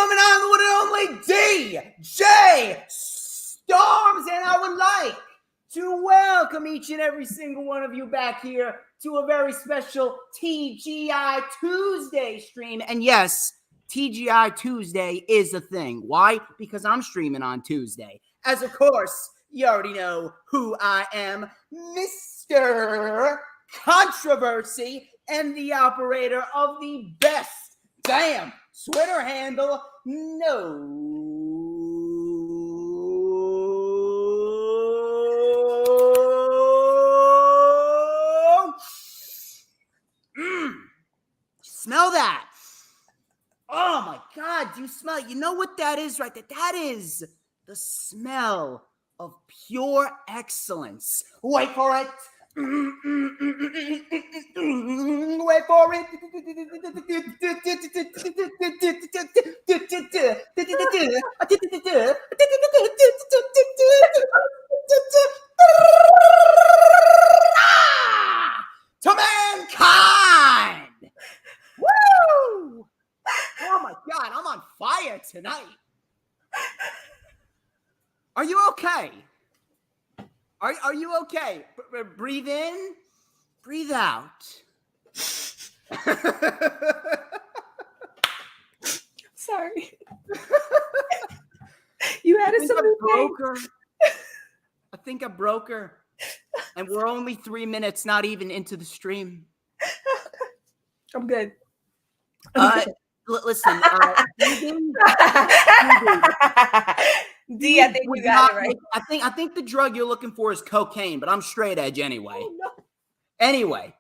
gentlemen, I'm the one and only DJ Storms, and I would like to welcome each and every single one of you back here to a very special TGI Tuesday stream. And yes, TGI Tuesday is a thing. Why? Because I'm streaming on Tuesday. As of course, you already know who I am, Mr. Controversy, and the operator of the best damn Twitter handle, Smell that. Oh my God, do you smell it? You know what that is right there? That is the smell of pure excellence. Wait for it. Wait for it. To mankind. Woo! Oh my God, I'm on fire tonight. Are you okay? Are you okay? Breathe in, breathe out. Sorry. You had I think I broke her. And we're only 3 minutes, not even into the stream. I'm good. Listen, D, I think you got it right. I think the drug you're looking for is cocaine, but I'm straight edge anyway. Oh, no. Anyway.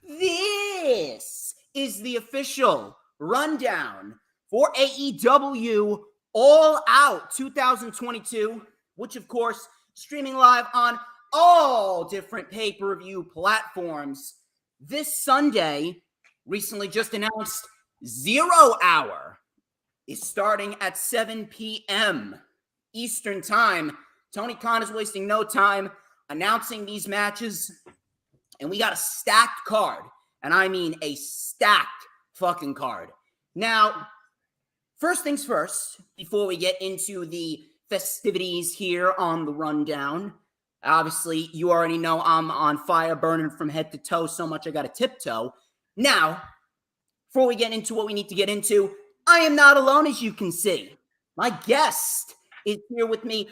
This is the official rundown for AEW All Out 2022, which of course streaming live on all different pay-per-view platforms. This Sunday, recently just announced, 0 Hour is starting at 7 p.m. Eastern Time. Tony Khan is wasting no time announcing these matches, and we got a stacked card, and I mean a stacked fucking card. Now, first things first, before we get into the festivities here on the rundown, obviously, you already know I'm on fire, burning from head to toe, so much I got to tiptoe. Now, before we get into what we need to get into, I am not alone, as you can see. My guest is here with me.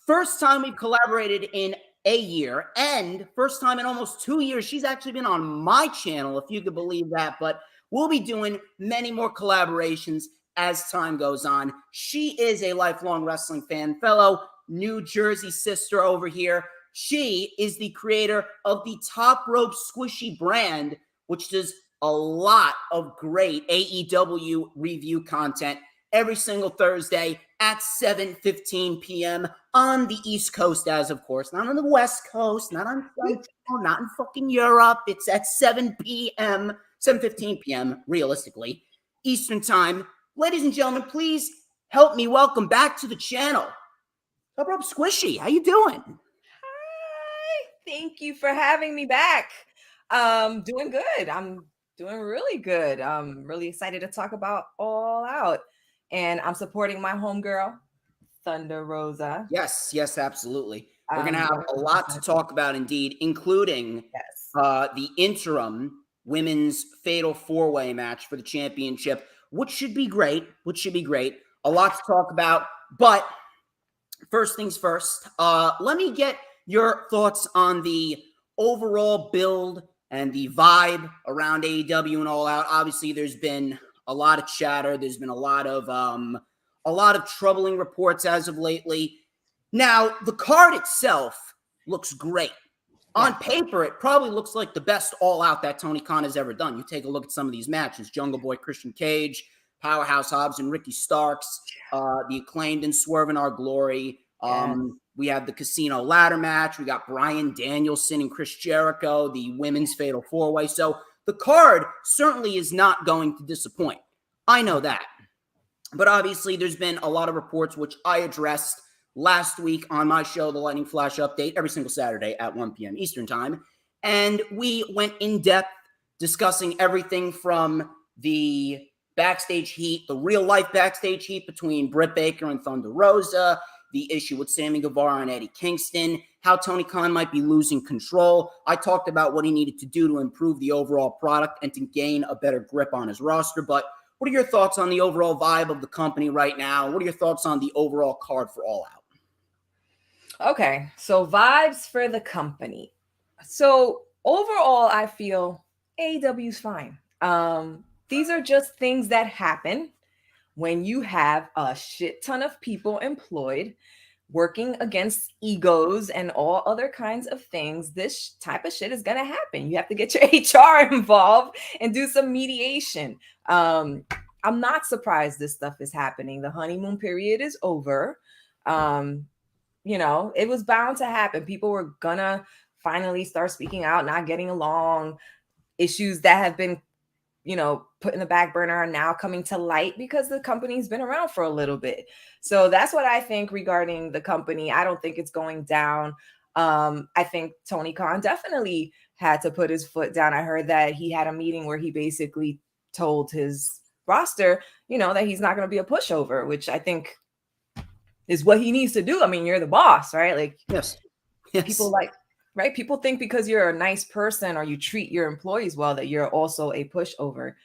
First time we've collaborated in a year, and first time in almost 2 years. She's actually been on my channel, if you could believe that, but we'll be doing many more collaborations as time goes on. She is a lifelong wrestling fan, fellow New Jersey sister over here. She is the creator of the Top Rope Squishy brand, which does a lot of great AEW review content every single Thursday at 7:15 p.m. on the East Coast, as of course, not on the West Coast, not on Central, not in fucking Europe. It's at 7 p.m., 7:15 p.m., realistically, Eastern Time. Ladies and gentlemen, please help me welcome back to the channel, Top Rope Squishy. How you doing? Hi. Thank you for having me back. Doing good. I'm doing really good. I'm really excited to talk about All Out. And I'm supporting my homegirl, Thunder Rosa. Yes, absolutely. We're going to have a lot to talk about indeed, including the interim women's fatal four-way match for the championship, which should be great. A lot to talk about. But first things first, let me get your thoughts on the overall build and the vibe around AEW and All Out. Obviously, there's been a lot of chatter. There's been a lot of troubling reports as of lately. Now, the card itself looks great. On paper, it probably looks like the best All Out that Tony Khan has ever done. You take a look at some of these matches: Jungle Boy, Christian Cage, Powerhouse Hobbs and Ricky Starks, the Acclaimed and Swerve in Our Glory. We have the Casino Ladder match. We got Bryan, Danielson, and Chris Jericho, the women's fatal four-way. So the card certainly is not going to disappoint. I know that. But obviously, there's been a lot of reports, which I addressed last week on my show, The Lightning Flash Update, every single Saturday at 1 p.m. Eastern Time. And we went in depth discussing everything from the backstage heat, the real life backstage heat between Britt Baker and Thunder Rosa, the issue with Sammy Guevara and Eddie Kingston, how Tony Khan might be losing control. I talked about what he needed to do to improve the overall product and to gain a better grip on his roster. But what are your thoughts on the overall vibe of the company right now? What are your thoughts on the overall card for All Out? Okay, so vibes for the company. So overall, I feel AEW is fine. These are just things that happen when you have a shit ton of people employed working against egos and all other kinds of things. This type of shit is going to happen. You have to get your HR involved and do some mediation. I'm not surprised this stuff is happening. The honeymoon period is over. You know, it was bound to happen. People were gonna finally start speaking out, not getting along. Issues that have been, you know, put in the back burner are now coming to light because the company's been around for a little bit. So that's what I think regarding the company. I don't think it's going down. I think Tony Khan definitely had to put his foot down. I heard that he had a meeting where he basically told his roster, you know, that he's not going to be a pushover, which I think is what he needs to do. I mean, you're the boss, right? Like, yes. People like, right? People think because you're a nice person or you treat your employees well that you're also a pushover.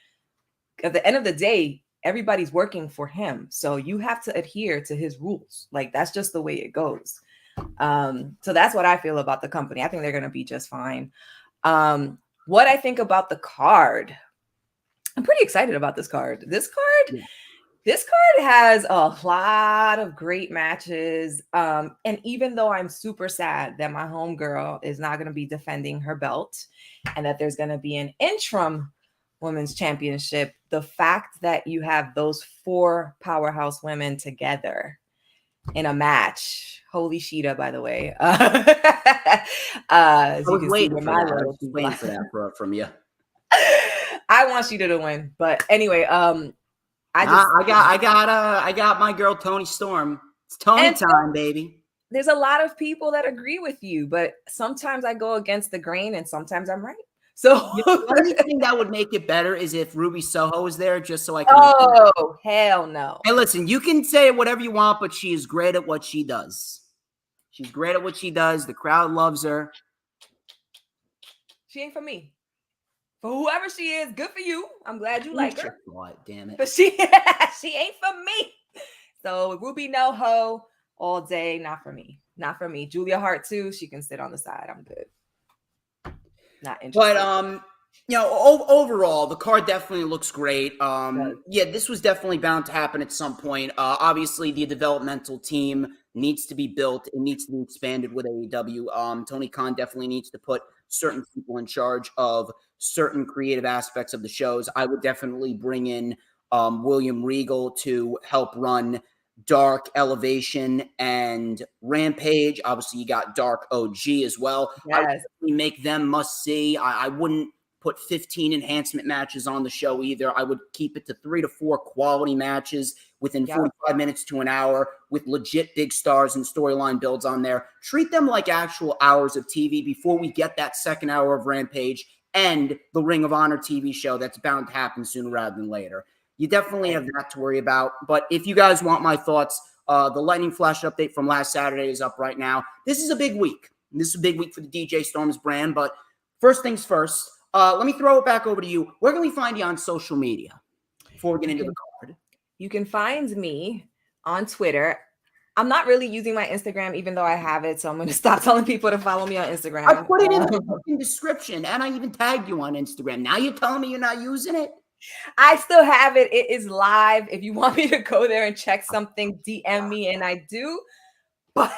At the end of the day, everybody's working for him. So you have to adhere to his rules. Like, that's just the way it goes. So that's what I feel about the company. I think they're going to be just fine. What I think about the card, I'm pretty excited about this card. This card has a lot of great matches. And even though I'm super sad that my homegirl is not going to be defending her belt and that there's going to be an interim women's championship, the fact that you have those 4 powerhouse women together in a match. Holy Sheeta, by the way. I was waiting for that from you. I want Sheeta to win, but anyway, I got my girl Tony Storm. It's Tony time, baby. There's a lot of people that agree with you, but sometimes I go against the grain and sometimes I'm right. So the only thing that would make it better is if Ruby Soho was there, just so I can. Oh, hell no. Hey, listen, you can say whatever you want, but she is great at what she does. She's great at what she does. The crowd loves her. She ain't for me. For whoever she is, good for you. I'm glad you like her. What, damn it. But she ain't for me. So Ruby no ho all day. Not for me. Not for me. Julia Hart too. She can sit on the side. I'm good. Not interested. But you know, overall, the card definitely looks great. Yeah, this was definitely bound to happen at some point. Obviously, the developmental team needs to be built. It needs to be expanded with AEW. Tony Khan definitely needs to put certain people in charge of certain creative aspects of the shows. I would definitely bring in William Regal to help run Dark, Elevation, and Rampage. Obviously, you got Dark OG as well. Yes. I would definitely make them must see. I wouldn't put 15 enhancement matches on the show either. I would keep it to 3 to 4 quality matches within 45 minutes to an hour with legit big stars and storyline builds on there. Treat them like actual hours of TV before we get that second hour of Rampage and the Ring of Honor TV show that's bound to happen sooner rather than later. You definitely have that to worry about. But if you guys want my thoughts, the Lightning Flash update from last Saturday is up right now. This is a big week. This is a big week for the DJ Storms brand. But first things first, let me throw it back over to you. Where can we find you on social media before we get into the card? You can find me on Twitter. I'm not really using my Instagram, even though I have it. So I'm going to stop telling people to follow me on Instagram. I put it in the description, and I even tagged you on Instagram. Now you're telling me you're not using it? I still have it. It is live. If you want me to go there and check something, DM me, and I do. But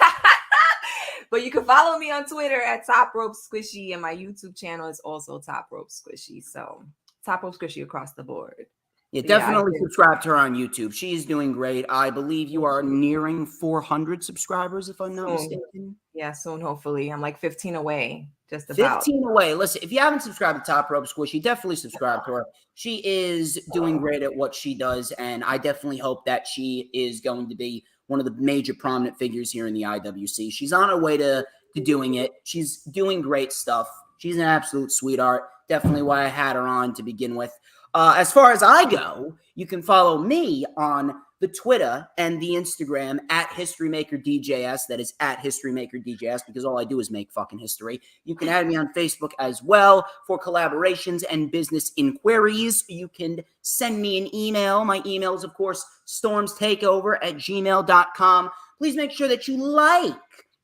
you can follow me on Twitter at Top Rope Squishy, and my YouTube channel is also Top Rope Squishy. So Top Rope Squishy across the board. Yeah, definitely subscribe to her on YouTube. She's doing great. I believe you are nearing 400 subscribers, if I'm not mistaken. Yeah, soon, hopefully. I'm like 15 away, just about. 15 away. Listen, if you haven't subscribed to Top Rope Squishy, definitely subscribe to her. She is doing great at what she does, and I definitely hope that she is going to be one of the major prominent figures here in the IWC. She's on her way to doing it. She's doing great stuff. She's an absolute sweetheart. Definitely why I had her on to begin with. As far as I go, you can follow me on the Twitter and the Instagram at HistoryMakerDJS. That is at HistoryMakerDJS, because all I do is make fucking history. You can add me on Facebook as well for collaborations and business inquiries. You can send me an email. My email is, of course, StormsTakeOver@gmail.com. Please make sure that you like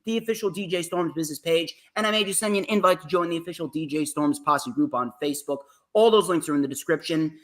the official DJ Storms business page, and I may just send you an invite to join the official DJ Storms Posse group on Facebook. All those links are in the description.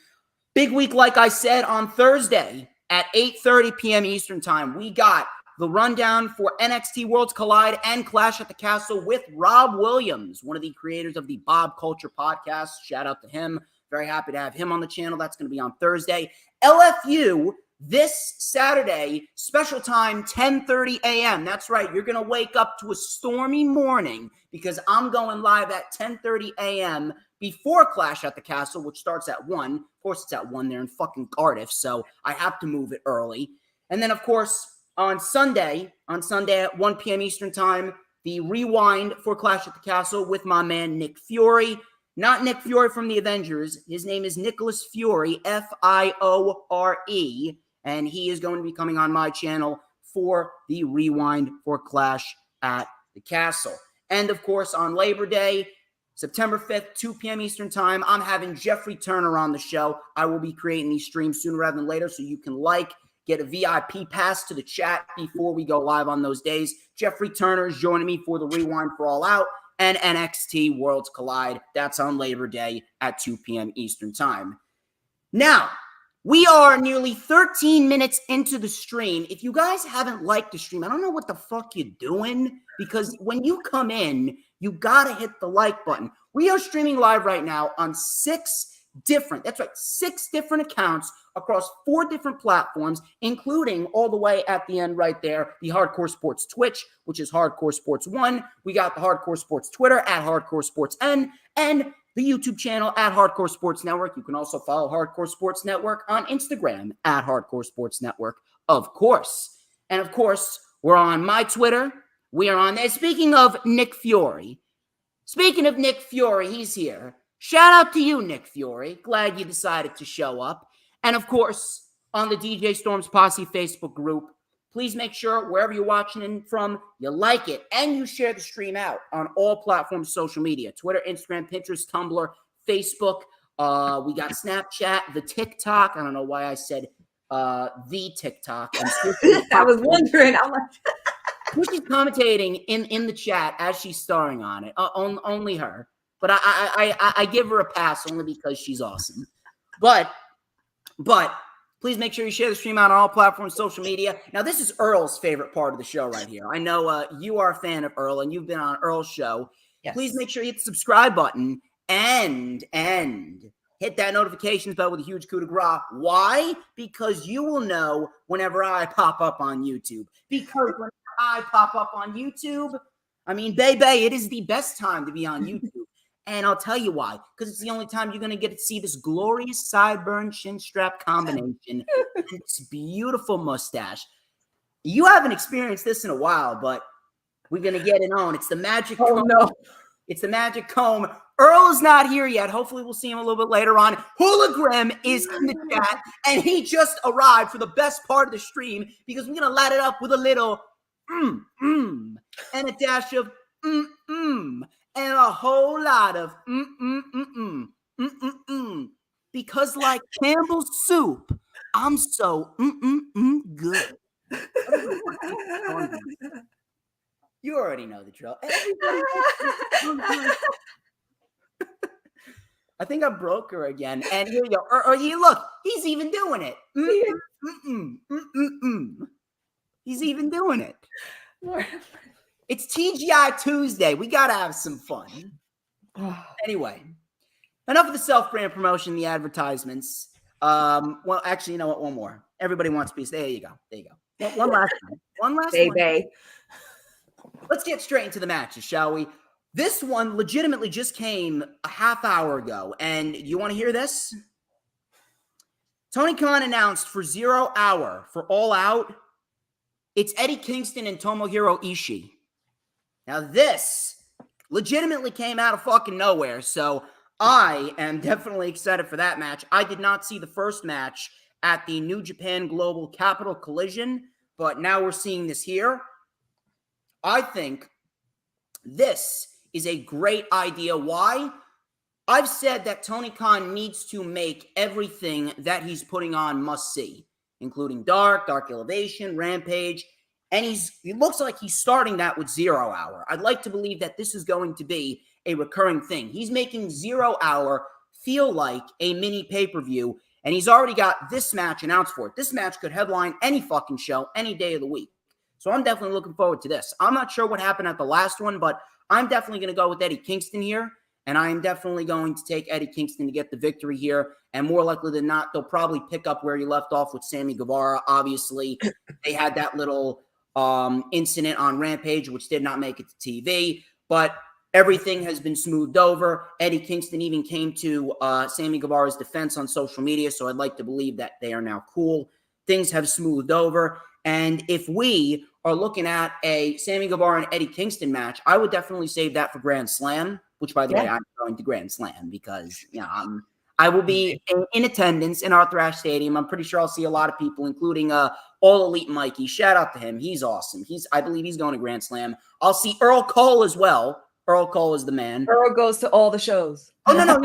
Big week, like I said, on Thursday at 8:30 p.m. Eastern Time. We got the rundown for NXT Worlds Collide and Clash at the Castle with Rob Williams, one of the creators of the Bob Culture podcast. Shout out to him. Very happy to have him on the channel. That's going to be on Thursday. LFU this Saturday, special time, 10:30 a.m. That's right. You're going to wake up to a stormy morning because I'm going live at 10:30 a.m. before Clash at the Castle, which starts at 1. Of course, it's at 1 there in fucking Cardiff, so I have to move it early. And then, of course, on Sunday at 1 p.m. Eastern Time, the rewind for Clash at the Castle with my man Nick Fury. Not Nick Fury from the Avengers. His name is Nicholas Fury, Fiore, and he is going to be coming on my channel for the rewind for Clash at the Castle. And, of course, on Labor Day, September 5th, 2 p.m. Eastern Time, I'm having Jeffrey Turner on the show. I will be creating these streams sooner rather than later, so you can get a VIP pass to the chat before we go live on those days. Jeffrey Turner is joining me for the rewind for All Out and NXT Worlds Collide. That's on Labor Day at 2 p.m. Eastern Time. Now, we are nearly 13 minutes into the stream. If you guys haven't liked the stream, I don't know what the fuck you're doing, because when you come in, you got to hit the like button. We are streaming live right now on 6 different accounts across 4 different platforms, including all the way at the end right there, the Hardcore Sports Twitch, which is Hardcore Sports 1. We got the Hardcore Sports Twitter at Hardcore Sports N, and the YouTube channel at Hardcore Sports Network. You can also follow Hardcore Sports Network on Instagram at Hardcore Sports Network, of course. And of course, we're on my Twitter. We are on there. Speaking of Nick Fury, he's here. Shout out to you, Nick Fury. Glad you decided to show up. And of course, on the DJ Storms Posse Facebook group, please make sure wherever you're watching in from, you like it and you share the stream out on all platforms, social media, Twitter, Instagram, Pinterest, Tumblr, Facebook. We got Snapchat, the TikTok. I don't know why I said the TikTok. I was wondering. I'm like, she's commentating in the chat as she's starring on it. Only her. But I give her a pass only because she's awesome. But please make sure you share the stream out on all platforms, social media. Now, this is Earl's favorite part of the show right here. I know you are a fan of Earl, and you've been on Earl's show. Yes. Please make sure you hit the subscribe button and hit that notifications bell with a huge coup de grace. Why? Because you will know whenever I pop up on YouTube. Because when I pop up on YouTube, I mean, baby, it is the best time to be on YouTube. And I'll tell you why. Because it's the only time you're going to get to see this glorious sideburn chin strap combination and this beautiful mustache. You haven't experienced this in a while, but we're going to get it on. It's the magic comb. No. It's the magic comb. Earl is not here yet. Hopefully we'll see him a little bit later on. Hologram is in the chat, and he just arrived for the best part of the stream because we're going to light it up with a little and a dash of and a whole lot of because like Campbell's soup, I'm so good. You already know the drill. I think I broke her again. And here you go. Or you look, he's even doing it. He's even doing it. It's TGI Tuesday. We got to have some fun. Anyway, enough of the self-brand promotion, the advertisements. Well, actually, you know what? One more. Everybody wants a piece. There you go. One last one. One last one. Let's get straight into the matches, shall we? This one legitimately just came a half hour ago. And you want to hear this? Tony Khan announced for 0 hour for All Out, it's Eddie Kingston and Tomohiro Ishii. Now, this legitimately came out of fucking nowhere. So I am definitely excited for that match. I did not see the first match at the New Japan Global Capital Collision, but now we're seeing this here. I think this is a great idea. Why? I've said that Tony Khan needs to make everything that he's putting on must-see, including Dark Elevation, Rampage, and it looks like he's starting that with 0 Hour. I'd like to believe that this is going to be a recurring thing. He's making 0 Hour feel like a mini pay-per-view, and he's already got this match announced for it. This match could headline any fucking show any day of the week. So I'm definitely looking forward to this. I'm not sure what happened at the last one, but I'm definitely going to go with Eddie Kingston here, and I am definitely going to take Eddie Kingston to get the victory here, and more likely than not, they'll probably pick up where you left off with Sammy Guevara. Obviously, they had that little incident on Rampage, which did not make it to TV, but everything has been smoothed over. Eddie Kingston even came to Sammy Guevara's defense on social media, so I'd like to believe that they are now cool. Things have smoothed over, and if we are looking at a Sammy Guevara and Eddie Kingston match, I would definitely save that for Grand Slam, which, by the way, I'm going to Grand Slam because, I will be in attendance in Arthur Ashe Stadium. I'm pretty sure I'll see a lot of people, including All Elite Mikey. Shout out to him. He's awesome. I believe he's going to Grand Slam. I'll see Earl Cole as well. Earl Cole is the man. Earl goes to all the shows. Oh, no.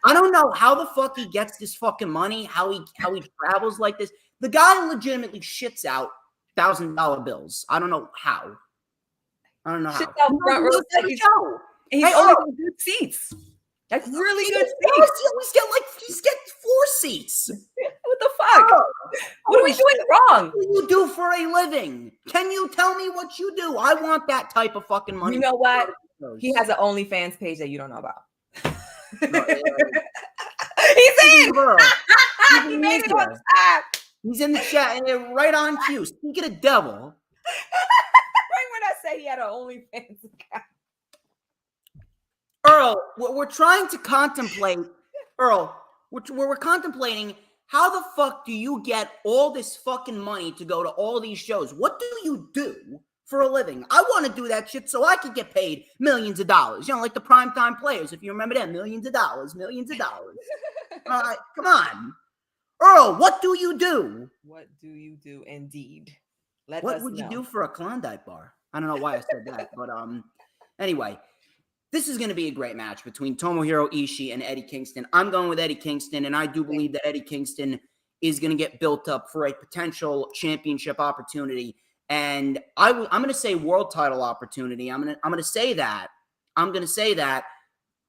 I don't know how the fuck he gets this fucking money, how he travels like this. The guy legitimately shits out $1,000 bills. I don't know how. Shits out front row. He's always in good seats. Like really good seats. He's getting 4 seats. What the fuck? What are we doing wrong? What do you do for a living? Can you tell me what you do? I want that type of fucking money. You know what? He has an OnlyFans page that you don't know about. He's in. He made it on time. He's in the chat and they're right on cue. Speaking of devil. Right when I say he had an OnlyFans account. Earl, we're trying to contemplate, we're contemplating how the fuck do you get all this fucking money to go to all these shows? What do you do for a living? I want to do that shit so I could get paid millions of dollars. Like the primetime players, if you remember them, millions of dollars. Come on. Earl, what do you do? What do you do indeed? What would you do for a Klondike bar? I don't know why I said that, but anyway. This is going to be a great match between Tomohiro Ishii and Eddie Kingston. I'm going with Eddie Kingston, and I do believe that Eddie Kingston is going to get built up for a potential championship opportunity. And I'm going to say world title opportunity. I'm going to say that. I'm going to say that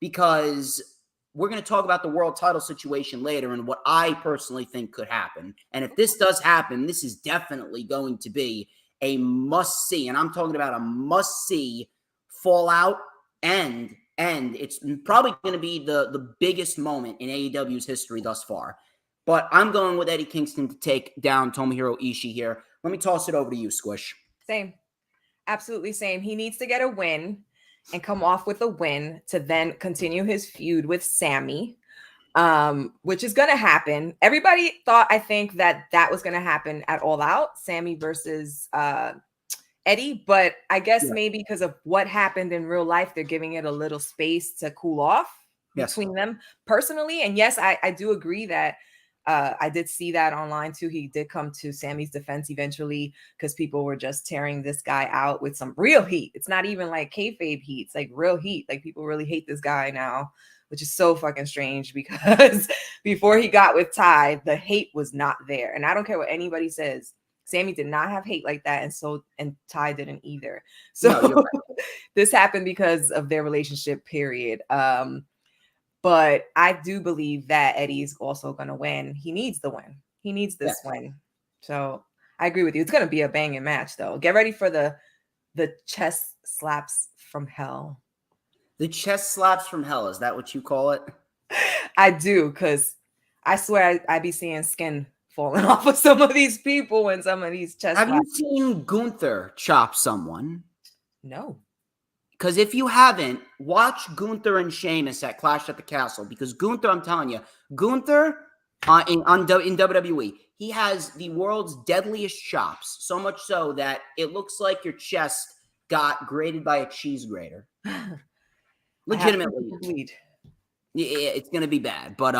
because we're going to talk about the world title situation later and what I personally think could happen. And if this does happen, this is definitely going to be a must-see. And I'm talking about a must-see Fallout. And it's probably going to be the biggest moment in AEW's history thus far. But I'm going with Eddie Kingston to take down Tomohiro Ishii here. Let me toss it over to you, Squish. Same. Absolutely same. He needs to get a win and come off with a win to then continue his feud with Sammy, which is going to happen. Everybody thought, I think, that was going to happen at All Out, Sammy versus Eddie, but I guess maybe because of what happened in real life, they're giving it a little space to cool off between them personally. And yes, I do agree that I did see that online too. He did come to Sammy's defense eventually because people were just tearing this guy out with some real heat. It's not even like kayfabe heat. It's like real heat. Like people really hate this guy now, which is so fucking strange because before he got with Ty, the hate was not there. And I don't care what anybody says. Sammy did not have hate like that, and Ty didn't either. So no, this happened because of their relationship, period. But I do believe that Eddie's also going to win. He needs the win. He needs this win. So I agree with you. It's going to be a banging match, though. Get ready for the chest slaps from hell. The chest slaps from hell. Is that what you call it? I do, because I swear I be seeing skin falling off of some of these people and some of these chest Have you seen Gunther chop someone? No. Because if you haven't, watch Gunther and Sheamus at Clash at the Castle. Because Gunther, I'm telling you, Gunther in WWE, he has the world's deadliest chops. So much so that it looks like your chest got grated by a cheese grater. Legitimately. It's going to be bad. But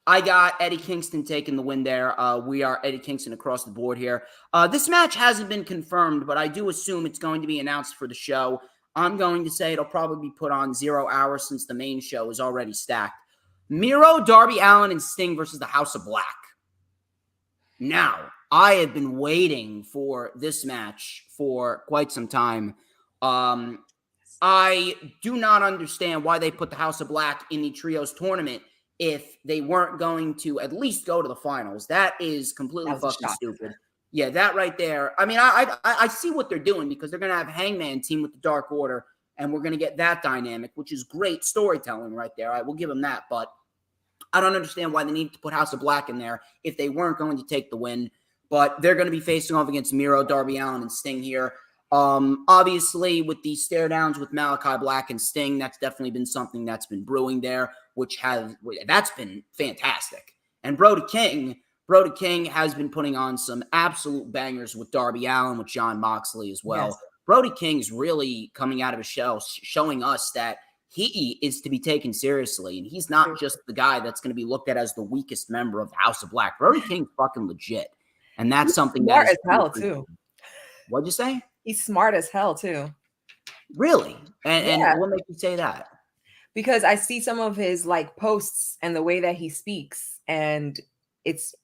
I got Eddie Kingston taking the win there. We are Eddie Kingston across the board here. This match hasn't been confirmed, but I do assume it's going to be announced for the show. I'm going to say it'll probably be put on 0 hours since the main show is already stacked. Miro, Darby Allin, and Sting versus the House of Black. Now, I have been waiting for this match for quite some time. I do not understand why they put the House of Black in the Trios tournament if they weren't going to at least go to the finals. That is completely fucking stupid. Yeah, that right there. I mean, I see what they're doing because they're going to have Hangman team with the Dark Order, and we're going to get that dynamic, which is great storytelling right there. I will give them that, but I don't understand why they need to put House of Black in there if they weren't going to take the win. But they're going to be facing off against Miro, Darby Allin, and Sting here. Obviously, with the stare downs with Malachi Black and Sting, that's definitely been something that's been brewing there, that's been fantastic. And Brody King has been putting on some absolute bangers with Darby Allin, with Jon Moxley as well. Yes. Brody King's really coming out of his shell, showing us that he is to be taken seriously, and he's not just the guy that's going to be looked at as the weakest member of the House of Black. Brody King's fucking legit, and that's something smart as hell too. What'd you say? He's smart as hell too. Really? And what makes you say that? Because I see some of his like posts and the way that he speaks, and it's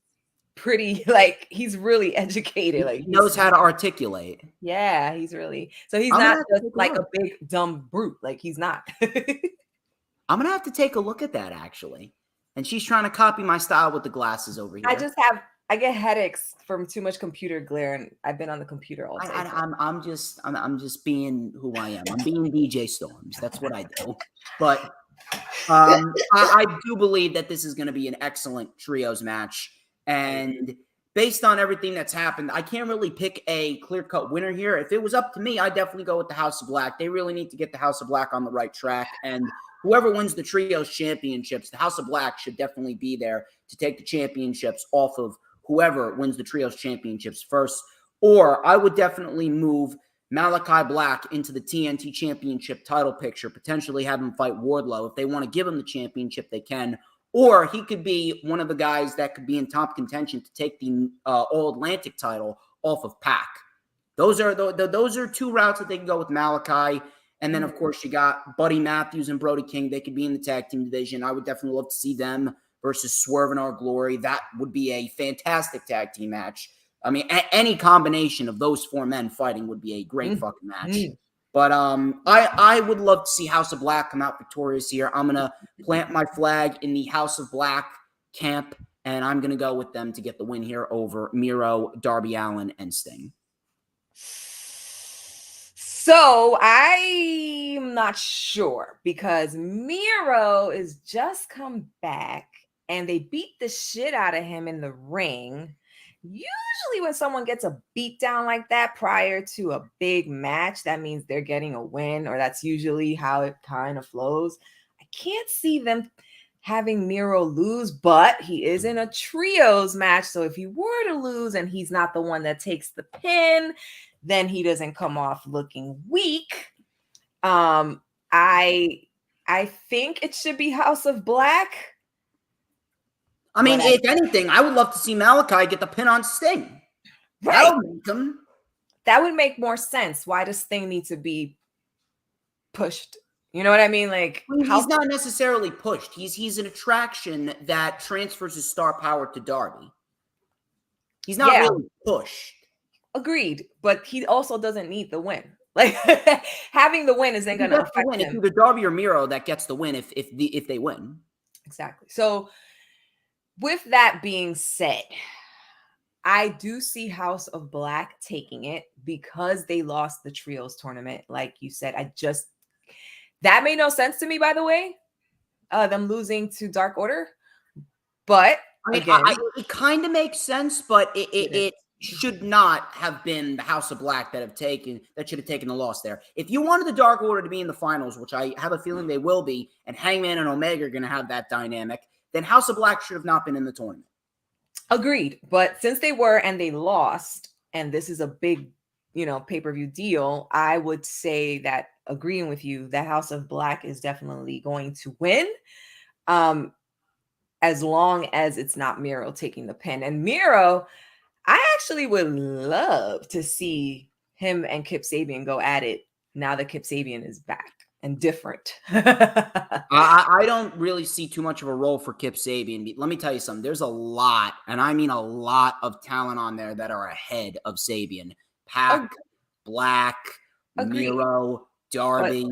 pretty like he's really educated. Like he knows how to articulate. Yeah, he's not just like a big dumb brute. Like he's not. I'm gonna have to take a look at that actually. And she's trying to copy my style with the glasses over here. I get headaches from too much computer glare, and I've been on the computer all day. I'm just being who I am. I'm being DJ Storms. That's what I do. But I do believe that this is going to be an excellent trios match. And based on everything that's happened, I can't really pick a clear-cut winner here. If it was up to me, I'd definitely go with the House of Black. They really need to get the House of Black on the right track. And whoever wins the trios championships, the House of Black should definitely be there to take the championships off of whoever wins the trios championships first. Or I would definitely move Malachi Black into the TNT championship title picture, potentially have him fight Wardlow. If they want to give him the championship, they can. Or he could be one of the guys that could be in top contention to take the All-Atlantic title off of Pac. Those are two routes that they can go with Malachi. And then, of course, you got Buddy Matthews and Brody King. They could be in the tag team division. I would definitely love to see them versus Swerve and Our Glory. That would be a fantastic tag team match. I mean, any combination of those four men fighting would be a great fucking match. But I would love to see House of Black come out victorious here. I'm going to plant my flag in the House of Black camp, and I'm going to go with them to get the win here over Miro, Darby Allin, and Sting. So I'm not sure because Miro is just come back and they beat the shit out of him in the ring. Usually when someone gets a beat down like that prior to a big match, that means they're getting a win, or that's usually how it kind of flows. I can't see them having Miro lose, but he is in a trios match. So if he were to lose and he's not the one that takes the pin, then he doesn't come off looking weak. I think it should be House of Black. I mean, if anything, I would love to see Malachi get the pin on Sting. Right. That would make more sense. Why does Sting need to be pushed? You know what I mean? Like, he's not necessarily pushed. He's an attraction that transfers his star power to Darby. He's not really pushed. Agreed, but he also doesn't need the win. Like having the win isn't going to affect him. It's either Darby or Miro that gets the win if they win. Exactly. So with that being said, I do see House of Black taking it because they lost the trios tournament. Like you said, that made no sense to me, by the way, them losing to Dark Order. But I mean, again, it kind of makes sense, but it should not have been the House of Black that should have taken the loss there. If you wanted the Dark Order to be in the finals, which I have a feeling they will be, and Hangman and Omega are going to have that dynamic, then House of Black should have not been in the tournament. Agreed. But since they were and they lost, and this is a big, pay-per-view deal, I would say that agreeing with you, that House of Black is definitely going to win. As long as it's not Miro taking the pin. And Miro, I actually would love to see him and Kip Sabian go at it now that Kip Sabian is back and different. I don't really see too much of a role for Kip Sabian. Let me tell you something. There's a lot, and I mean a lot of talent on there that are ahead of Sabian. Pac, Black, Agreed. Miro, Darby,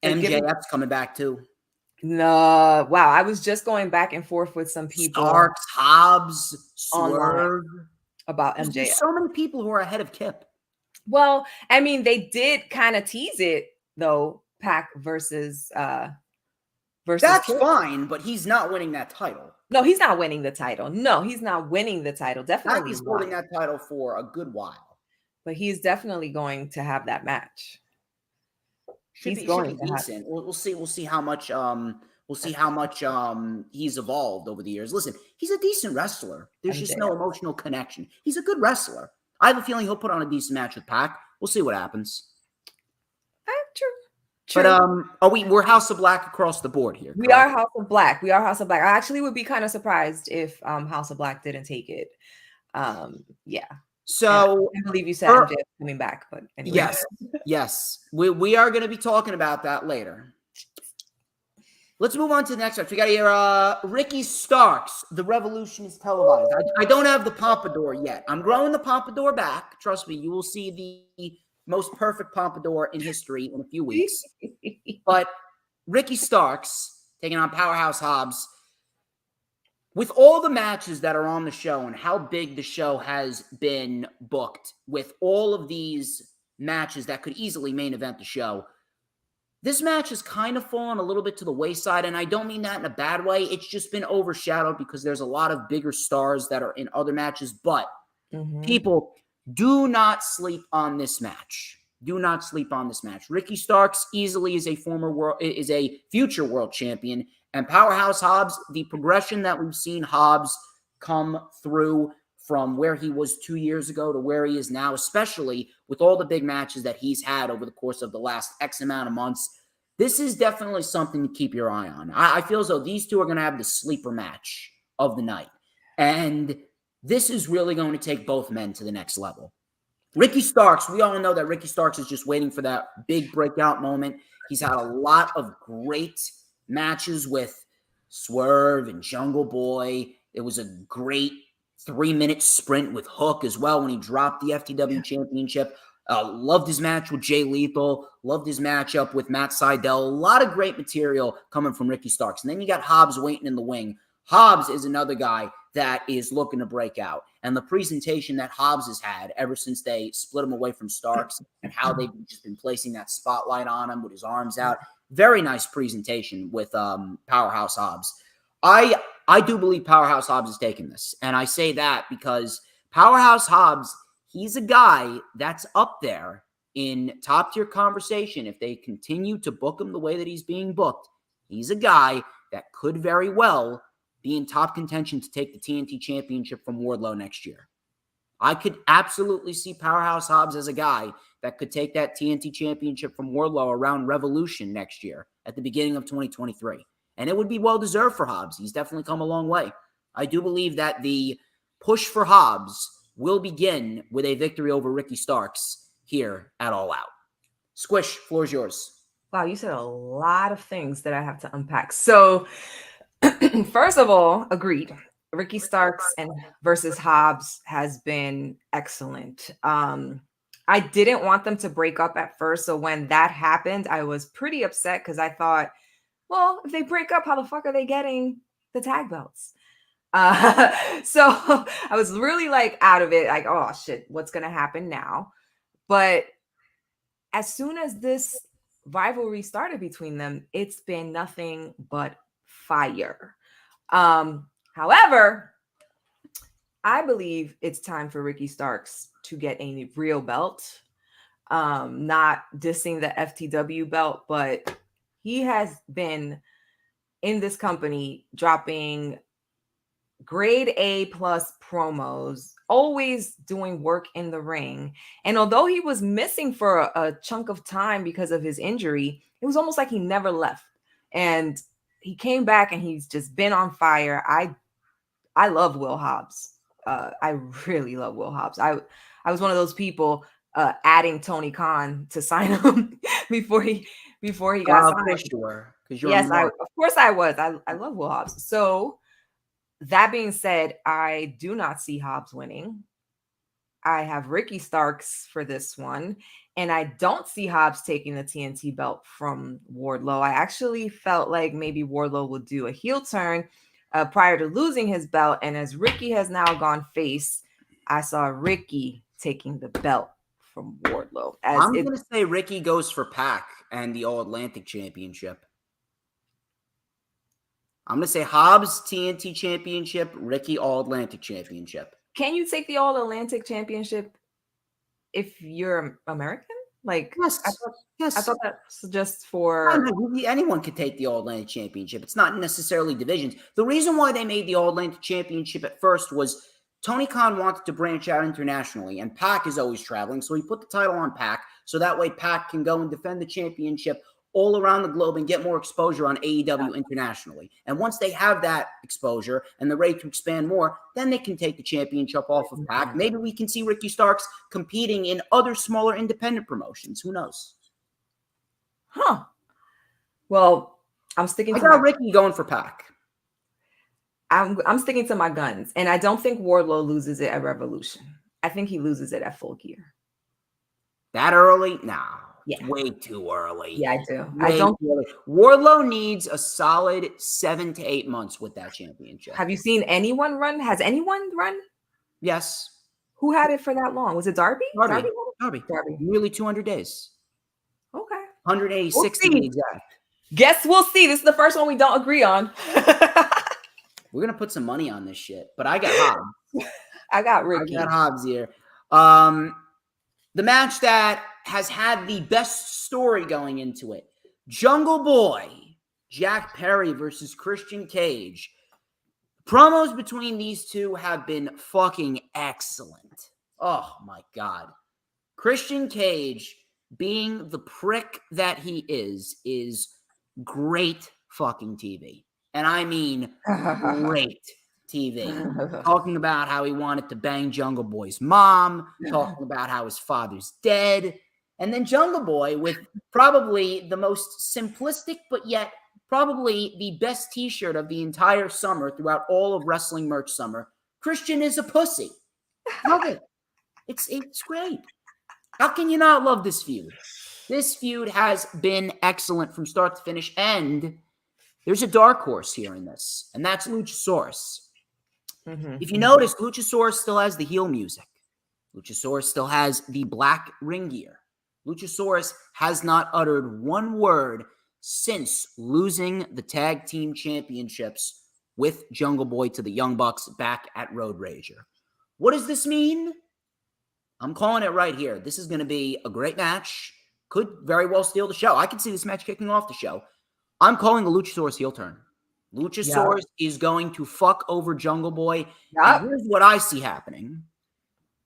MJF's coming back too. No, wow. I was just going back and forth with some people. Starks, Hobbs, Swerve. About MJF. There's so many people who are ahead of Kip. Well, I mean, they did kind of tease it though, Pac versus That's Kip. fine, but he's not winning that title. No, he's not winning the title. No, he's not winning the title. Definitely. Pac is holding that title for a good while. But he's definitely going to have that match. Should be decent. We'll see. We'll see how much. We'll see how much he's evolved over the years. Listen, he's a decent wrestler. There's just no emotional connection. He's a good wrestler. I have a feeling he'll put on a decent match with Pac. We'll see what happens. True. But we're House of Black across the board here. We are House of Black. We are House of Black. I actually would be kind of surprised if House of Black didn't take it. Yeah. So I believe you said MJF coming back, but anyway. Yes. We are going to be talking about that later. Let's move on to the next match. We got here Ricky Starks. The Revolution is televised. I don't have the pompadour yet. I'm growing the pompadour back. Trust me, you will see the most perfect pompadour in history in a few weeks. But Ricky Starks taking on Powerhouse Hobbs. With all the matches that are on the show and how big the show has been booked, with all of these matches that could easily main event the show, this match has kind of fallen a little bit to the wayside, and I don't mean that in a bad way. It's just been overshadowed because there's a lot of bigger stars that are in other matches, but people, do not sleep on this match. Do not sleep on this match. Ricky Starks easily is a future world champion. And Powerhouse Hobbs, the progression that we've seen Hobbs come through from where he was 2 years ago to where he is now, especially with all the big matches that he's had over the course of the last X amount of months, this is definitely something to keep your eye on. I feel as though these two are going to have the sleeper match of the night. And this is really going to take both men to the next level. Ricky Starks, we all know that Ricky Starks is just waiting for that big breakout moment. He's had a lot of great matches with Swerve and Jungle Boy. It was a great 3-minute sprint with Hook as well when he dropped the FTW championship. Loved his match with Jay Lethal. Loved his matchup with Matt Sydal. A lot of great material coming from Ricky Starks. And then you got Hobbs waiting in the wing. Hobbs is another guy that is looking to break out. And the presentation that Hobbs has had ever since they split him away from Starks and how they've just been placing that spotlight on him with his arms out. Very nice presentation with Powerhouse Hobbs. I do believe Powerhouse Hobbs is taking this. And I say that because Powerhouse Hobbs, he's a guy that's up there in top-tier conversation. If they continue to book him the way that he's being booked, he's a guy that could very well be in top contention to take the TNT Championship from Wardlow next year. I could absolutely see Powerhouse Hobbs as a guy that could take that TNT Championship from Wardlow around Revolution next year at the beginning of 2023. And it would be well-deserved for Hobbs. He's definitely come a long way. I do believe that the push for Hobbs will begin with a victory over Ricky Starks here at All Out. Squish, floor is yours. Wow, you said a lot of things that I have to unpack. So, first of all, agreed. Ricky Starks and versus Hobbs has been excellent. I didn't want them to break up at first. So when that happened, I was pretty upset because I thought, well, if they break up, how the fuck are they getting the tag belts? So I was really like out of it. Like, oh shit, what's going to happen now? But as soon as this rivalry started between them, it's been nothing but fire. However, I believe it's time for Ricky Starks to get a real belt. Not dissing the FTW belt, but he has been in this company dropping grade A plus promos, always doing work in the ring. And although he was missing for a chunk of time because of his injury, it was almost like he never left. And he came back and he's just been on fire. I love Will Hobbs. I really love Will Hobbs. I was one of those people adding Tony Khan to sign him before he got signed. For sure. Yes, of course I was. I love Will Hobbs. So that being said, I do not see Hobbs winning. I have Ricky Starks for this one, and I don't see Hobbs taking the TNT belt from Wardlow. I actually felt like maybe Wardlow would do a heel turn prior to losing his belt, and as Ricky has now gone face, I saw Ricky taking the belt from Wardlow. I'm going to say Ricky goes for Pac and the All-Atlantic Championship. I'm going to say Hobbs TNT Championship, Ricky All-Atlantic Championship. Can you take the All-Atlantic Championship if you're American? Like, yes. I thought that's just for... Anyone could take the All-Atlantic Championship. It's not necessarily divisions. The reason why they made the All-Atlantic Championship at first was Tony Khan wanted to branch out internationally, and Pac is always traveling, so he put the title on Pac, so that way Pac can go and defend the championship all around the globe and get more exposure on AEW internationally. And once they have that exposure and the rate to expand more, then they can take the championship off of Pac. Maybe we can see Ricky Starks competing in other smaller independent promotions. Who knows? Huh. Well, I'm sticking to Ricky going for Pac. I'm sticking to my guns, and I don't think Wardlow loses it at Revolution. I think he loses it at Full Gear. That early? No. Yeah. Way too early. Yeah, I do. I don't. Wardlow needs a solid 7 to 8 months with that championship. Have you seen anyone run? Has anyone run? Yes. Who had it for that long? Was it Darby? Darby. Nearly 200 days. Okay. 186 to be exact. Guess we'll see. This is the first one we don't agree on. We're going to put some money on this shit, but I got Hobbs. I got Ricky. I got Hobbs here. The match that has had the best story going into it. Jungle Boy, Jack Perry versus Christian Cage. Promos between these two have been fucking excellent. Oh my God. Christian Cage, being the prick that he is great fucking TV. And I mean great TV. Talking about how he wanted to bang Jungle Boy's mom, talking about how his father's dead. And then Jungle Boy with probably the most simplistic, but yet probably the best t-shirt of the entire summer throughout all of wrestling merch summer. Christian is a pussy. Love it. It's great. How can you not love this feud? This feud has been excellent from start to finish, and there's a dark horse here in this, and that's Luchasaurus. If you notice, Luchasaurus still has the heel music. Luchasaurus still has the black ring gear. Luchasaurus has not uttered one word since losing the tag team championships with Jungle Boy to the Young Bucks back at Road Rager. What does this mean? I'm calling it right here. This is going to be a great match. Could very well steal the show. I can see this match kicking off the show. I'm calling a Luchasaurus heel turn. Luchasaurus is going to fuck over Jungle Boy. And here's what I see happening.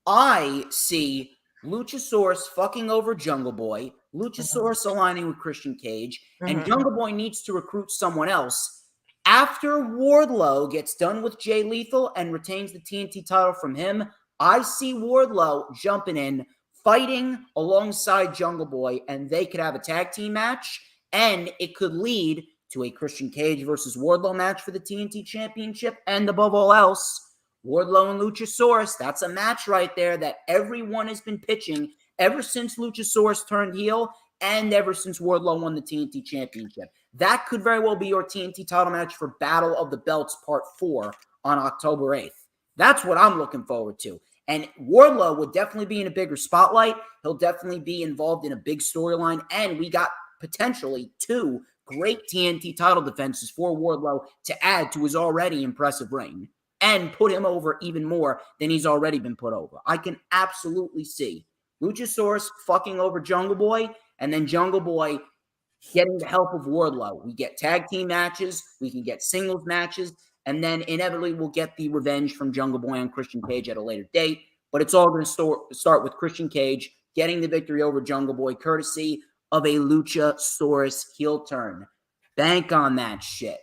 I see Luchasaurus fucking over Jungle Boy, Luchasaurus aligning with Christian Cage, and Jungle Boy needs to recruit someone else. After Wardlow gets done with Jay Lethal and retains the TNT title from him, I see Wardlow jumping in, fighting alongside Jungle Boy, and they could have a tag team match, and it could lead to a Christian Cage versus Wardlow match for the TNT Championship, and above all else, Wardlow and Luchasaurus. That's a match right there that everyone has been pitching ever since Luchasaurus turned heel and ever since Wardlow won the TNT Championship. That could very well be your TNT title match for Battle of the Belts Part 4 on October 8th. That's what I'm looking forward to. And Wardlow would definitely be in a bigger spotlight. He'll definitely be involved in a big storyline. And we got potentially 2 great TNT title defenses for Wardlow to add to his already impressive reign and put him over even more than he's already been put over. I can absolutely see Luchasaurus fucking over Jungle Boy, and then Jungle Boy getting the help of Wardlow. We get tag team matches, we can get singles matches, and then inevitably we'll get the revenge from Jungle Boy on Christian Cage at a later date. But it's all going to start with Christian Cage getting the victory over Jungle Boy, courtesy of a Luchasaurus heel turn. Bank on that shit.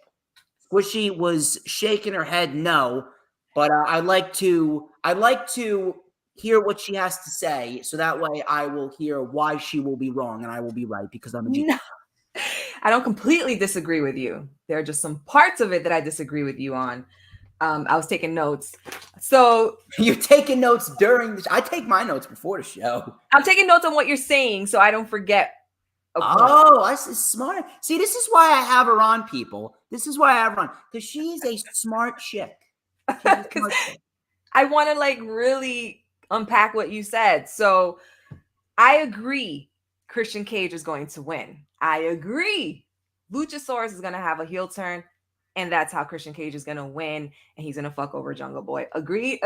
Squishy was shaking her head no, but I'd like to hear what she has to say, so that way I will hear why she will be wrong and I will be right because I'm a genius. No, I don't completely disagree with you. There are just some parts of it that I disagree with you on. I was taking notes. So you're taking notes during the show. I take my notes before the show. I'm taking notes on what you're saying so I don't forget. Oh, that's smart. See, this is why I have her on, people. This is why I have her on, because she's a smart chick. I want to like really unpack what you said. So I agree Christian Cage is going to win. I agree Luchasaurus is going to have a heel turn, and that's how Christian Cage is going to win, and he's going to fuck over Jungle Boy. Agree.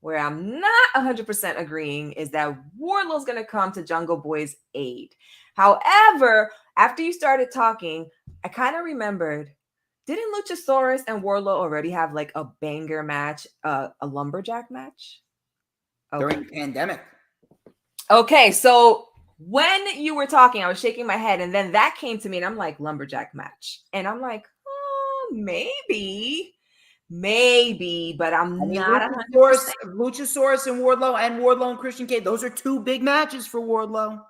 Where I'm not 100% agreeing is that Wardlow's going to come to Jungle Boy's aid. However, after you started talking, I kind of remembered, didn't Luchasaurus and Wardlow already have like a banger match, a lumberjack match? Okay. During the pandemic. Okay, so when you were talking, I was shaking my head, and then that came to me, and I'm like, lumberjack match. And I'm like, oh, maybe, but I'm not 100%. Luchasaurus and Wardlow and Christian Cage, those are two big matches for Wardlow.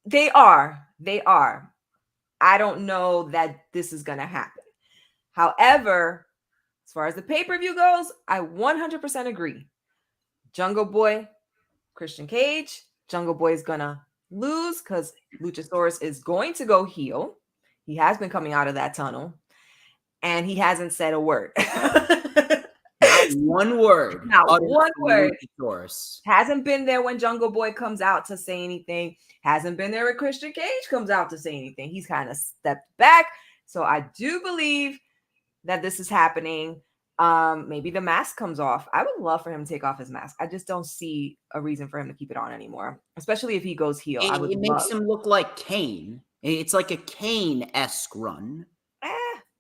They are. I don't know that this is going to happen. However, as far as the pay-per-view goes, I 100% agree. Jungle Boy, Christian Cage, Jungle Boy is going to lose because Luchasaurus is going to go heel. He has been coming out of that tunnel, and he hasn't said a word. Not one word. Not one word. Luchasaurus. Hasn't been there when Jungle Boy comes out to say anything. Hasn't been there when Christian Cage comes out to say anything. He's kind of stepped back. So I do believe that this is happening. Maybe the mask comes off. I would love for him to take off his mask. I just don't see a reason for him to keep it on anymore, especially if he goes heel. It makes him look like Kane. It's like a Kane-esque run.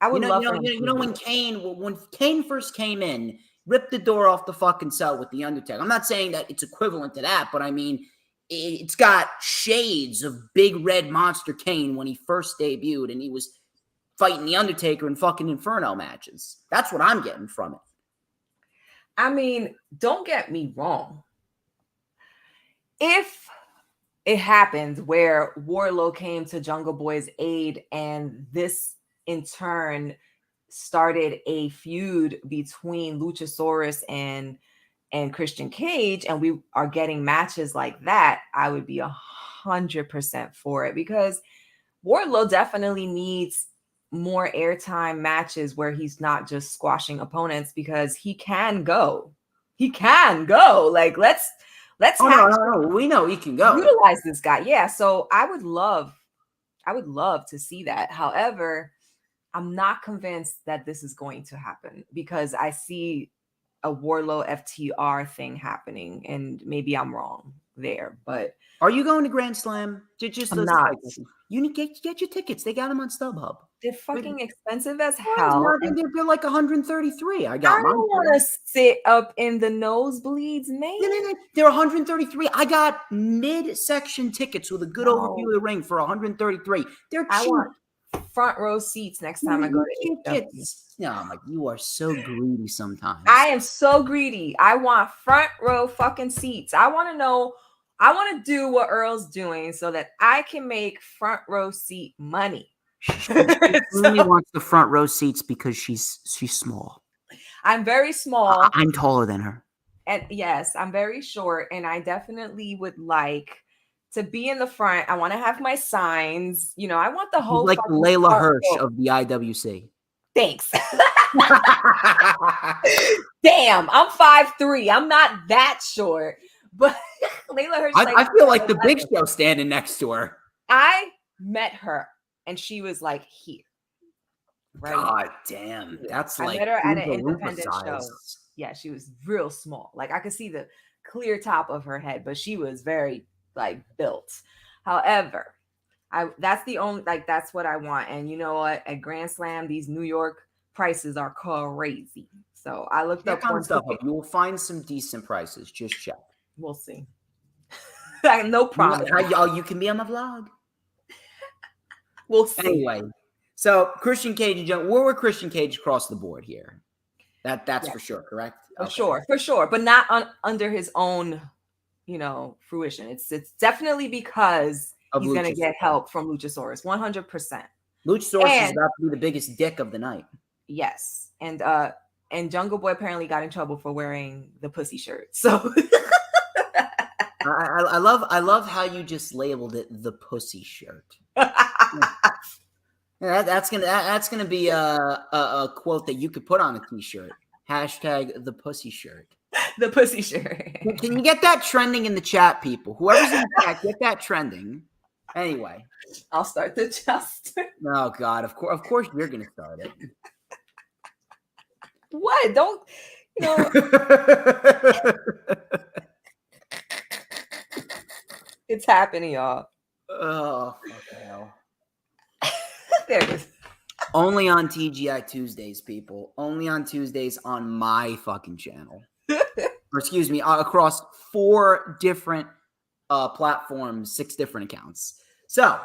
I would love for him. You know when Kane first came in, ripped the door off the fucking cell with the Undertaker. I'm not saying that it's equivalent to that, but I mean, it's got shades of Big Red Monster Kane when he first debuted, and he was fighting the Undertaker in fucking Inferno matches. That's what I'm getting from it. I mean, don't get me wrong. If it happens where Wardlow came to Jungle Boy's aid, and this in turn started a feud between Luchasaurus and Christian Cage, and we are getting matches like that, I would be 100% for it, because Wardlow definitely needs more airtime matches where he's not just squashing opponents, because he can go. Like, let's no. We know he can go. Utilize this guy. Yeah. So I would love to see that. However, I'm not convinced that this is going to happen, because I see a Wardlow FTR thing happening, and maybe I'm wrong there. But are you going to Grand Slam? I'm not. You need to get your tickets. They got them on StubHub. They're fucking expensive as hell. They're like 133. I don't want to sit up in the nosebleeds, man. They're 133. I got mid-section tickets with a good overview of the ring for 133. They're cheap. I want front row seats next time I go to AEW. No, like, you are so greedy sometimes. I am so greedy. I want front row fucking seats. I want to know. I want to do what Earl's doing so that I can make front row seat money. She only wants the front row seats because she's small. I'm very small. I'm taller than her. And yes, I'm very short, and I definitely would like to be in the front. I want to have my signs. You know, I want the whole like Layla Hirsch of the IWC. Thanks. Damn, I'm 5'3". I'm not that short, but Layla Hirsch. I feel like the Big Show standing next to her. I met her, and she was like here. Right? God damn, that's I like met her at an independent show. Yeah, she was real small. Like, I could see the clear top of her head, but she was very like built. However, that's the only, like, that's what I want. And you know what? At Grand Slam, these New York prices are crazy. So I looked up one stuff. You will find some decent prices. Just check. We'll see. No promise. You can be on the vlog. We'll see. Anyway, So Christian Cage and Jungle, where were Christian Cage across the board here? That's for sure, correct? For sure, but not under his own, fruition. It's definitely because he's going to get help from Luchasaurus, 100%. Luchasaurus is about to be the biggest dick of the night. Yes, and Jungle Boy apparently got in trouble for wearing the pussy shirt. So I love how you just labeled it the pussy shirt. That's gonna be a quote that you could put on a t-shirt. Hashtag the pussy shirt. The pussy shirt. Can you get that trending in the chat, people? Whoever's in the chat, get that trending. Anyway, I'll start the just. Oh God, of course you're gonna start it. What? Don't It's happening, y'all. Oh, fucking hell. There it is. Only on TGI Tuesdays, people. Only on Tuesdays on my fucking channel. Or excuse me, across 4 different platforms, 6 different accounts. So,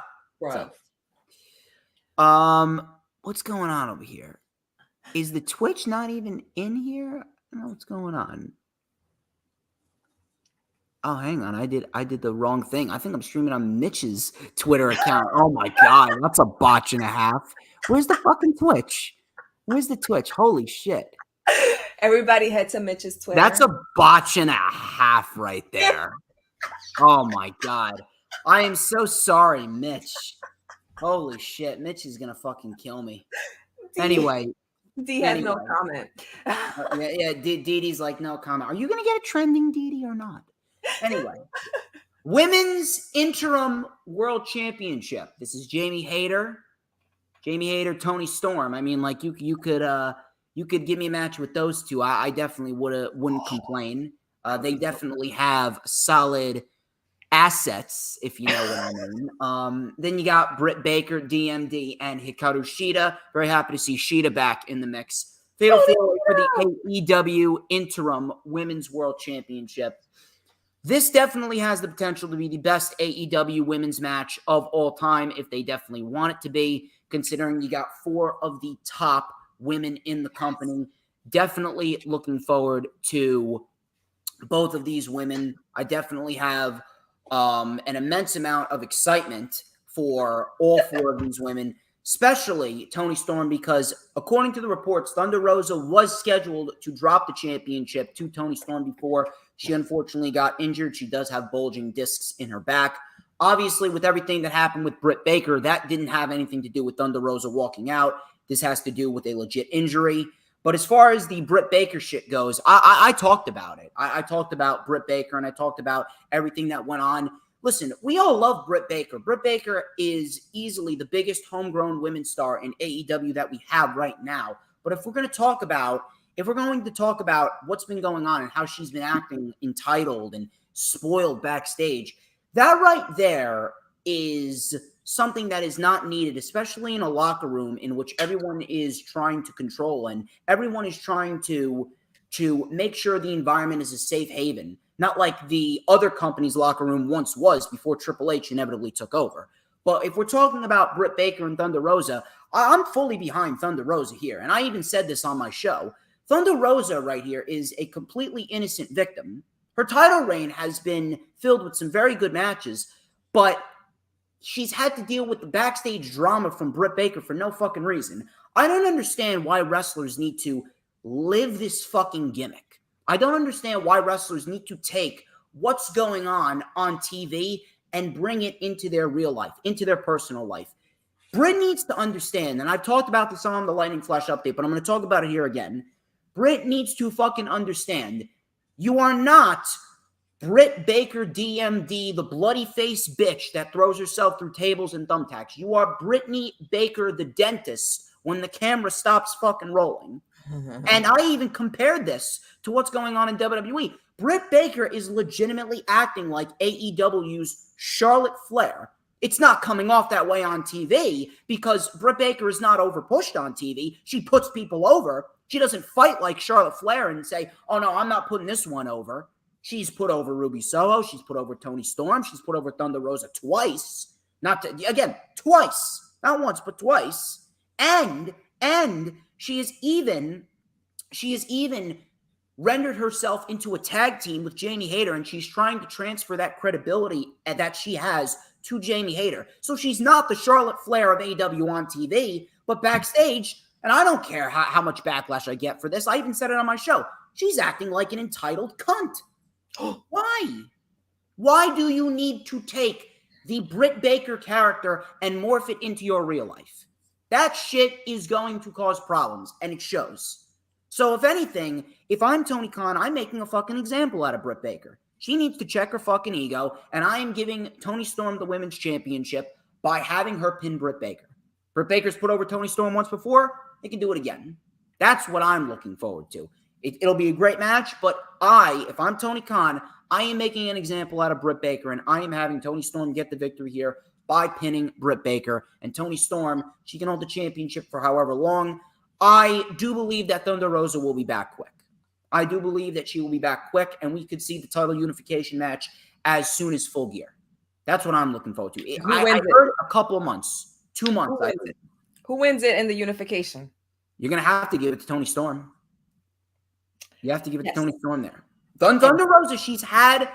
what's going on over here? Is the Twitch not even in here? I don't know what's going on. Oh, hang on. I did the wrong thing. I think I'm streaming on Mitch's Twitter account. Oh my God, that's a botch and a half. Where's the fucking Twitch? Where's the Twitch? Holy shit. Everybody head to Mitch's Twitter. That's a botch and a half right there. Oh my God. I am so sorry, Mitch. Holy shit. Mitch is going to fucking kill me. Anyway. D has no comment. Yeah. Didi's like, no comment. Are you going to get a trending, Didi, or not? Anyway. Women's Interim World Championship. This is Jamie Hayter, Toni Storm. I mean, like, you could give me a match with those two. I definitely wouldn't complain. They definitely have solid assets, if you know what I mean. Then you got Britt Baker, DMD, and Hikaru Shida. Very happy to see Shida back in the mix. Fatal four-way for the AEW Interim Women's World Championship. This definitely has the potential to be the best AEW women's match of all time, if they definitely want it to be, considering you got 4 of the top women in the company. Definitely looking forward to both of these women. I definitely have an immense amount of excitement for all 4 of these women, especially Toni Storm, because according to the reports, Thunder Rosa was scheduled to drop the championship to Toni Storm before she unfortunately got injured. She does have bulging discs in her back. Obviously, with everything that happened with Britt Baker, that didn't have anything to do with Thunder Rosa walking out. This has to do with a legit injury. But as far as the Britt Baker shit goes, I talked about it. I talked about Britt Baker, and I talked about everything that went on. Listen, we all love Britt Baker. Britt Baker is easily the biggest homegrown women's star in AEW that we have right now. But if we're going to talk about what's been going on and how she's been acting entitled and spoiled backstage, that right there is something that is not needed, especially in a locker room in which everyone is trying to control and everyone is trying to make sure the environment is a safe haven, not like the other company's locker room once was before Triple H inevitably took over. But if we're talking about Britt Baker and Thunder Rosa, I'm fully behind Thunder Rosa here. And I even said this on my show. Thunder Rosa right here is a completely innocent victim. Her title reign has been filled with some very good matches, but she's had to deal with the backstage drama from Britt Baker for no fucking reason. I don't understand why wrestlers need to live this fucking gimmick. I don't understand why wrestlers need to take what's going on TV and bring it into their real life, into their personal life. Britt needs to understand, and I've talked about this on the Lightning Flash update, but I'm going to talk about it here again. Britt needs to fucking understand you are not Britt Baker DMD, the bloody face bitch that throws herself through tables and thumbtacks. You are Brittany Baker, the dentist, when the camera stops fucking rolling. And I even compared this to what's going on in WWE. Britt Baker is legitimately acting like AEW's Charlotte Flair. It's not coming off that way on TV because Britt Baker is not overpushed on TV. She puts people over. She doesn't fight like Charlotte Flair and say, oh, no, I'm not putting this one over. She's put over Ruby Soho. She's put over Toni Storm. She's put over Thunder Rosa twice. Twice. Not once, but twice. And she has even rendered herself into a tag team with Jamie Hayter, and she's trying to transfer that credibility that she has to Jamie Hayter. So she's not the Charlotte Flair of AEW on TV, but backstage, and I don't care how much backlash I get for this. I even said it on my show. She's acting like an entitled cunt. Why? Why do you need to take the Britt Baker character and morph it into your real life? That shit is going to cause problems, and it shows. So if anything, if I'm Tony Khan, I'm making a fucking example out of Britt Baker. She needs to check her fucking ego, and I am giving Toni Storm the women's championship by having her pin Britt Baker. Britt Baker's put over Toni Storm once before. They can do it again. That's what I'm looking forward to. It'll be a great match, but if I'm Tony Khan, I am making an example out of Britt Baker, and I am having Toni Storm get the victory here by pinning Britt Baker. And Toni Storm, she can hold the championship for however long. I do believe that Thunder Rosa will be back quick. I do believe that she will be back quick, and we could see the title unification match as soon as Full Gear. That's what I'm looking forward to. I heard a couple of months, 2 months. Who wins it in the unification? You're going to have to give it to Toni Storm. You have to give it to Toni Storm there. Thunder Rosa, she's had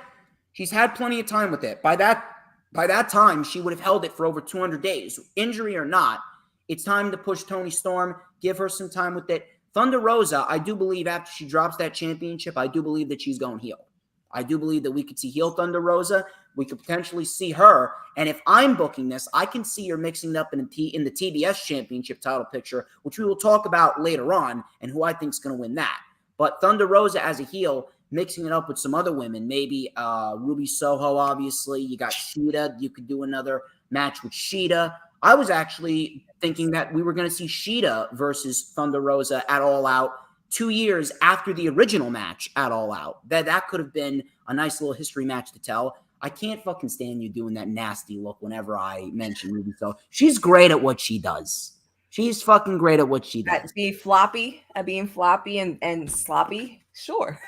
plenty of time with it. By that time, she would have held it for over 200 days. Injury or not, it's time to push Toni Storm, give her some time with it. Thunder Rosa, I do believe after she drops that championship, I do believe that she's going heel. I do believe that we could see heel Thunder Rosa. We could potentially see her. And if I'm booking this, I can see her mixing it up in the TBS championship title picture, which we will talk about later on, and who I think is going to win that. But Thunder Rosa as a heel, mixing it up with some other women, maybe Ruby Soho, obviously. You got Shida. You could do another match with Shida. I was actually thinking that we were going to see Shida versus Thunder Rosa at All Out 2 years after the original match at All Out. That could have been a nice little history match to tell. I can't fucking stand you doing that nasty look whenever I mention Ruby Soho. She's great at what she does. She's fucking great at what she does. At being floppy and sloppy? Sure.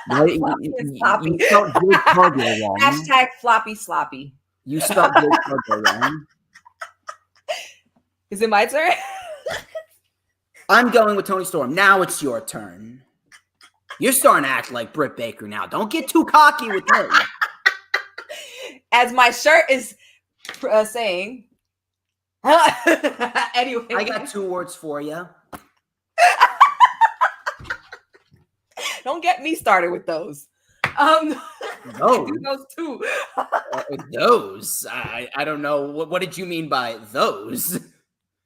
Right? Sloppy. You spelled Jade Cargill wrong. Hashtag floppy sloppy. You spelled Jade Cargill wrong. Is it my turn? I'm going with Toni Storm. Now it's your turn. You're starting to act like Britt Baker now. Don't get too cocky with me. As my shirt is saying. Anyway. I got 2 words for you. Don't get me started with those. Those too. Those. I don't know. What did you mean by those?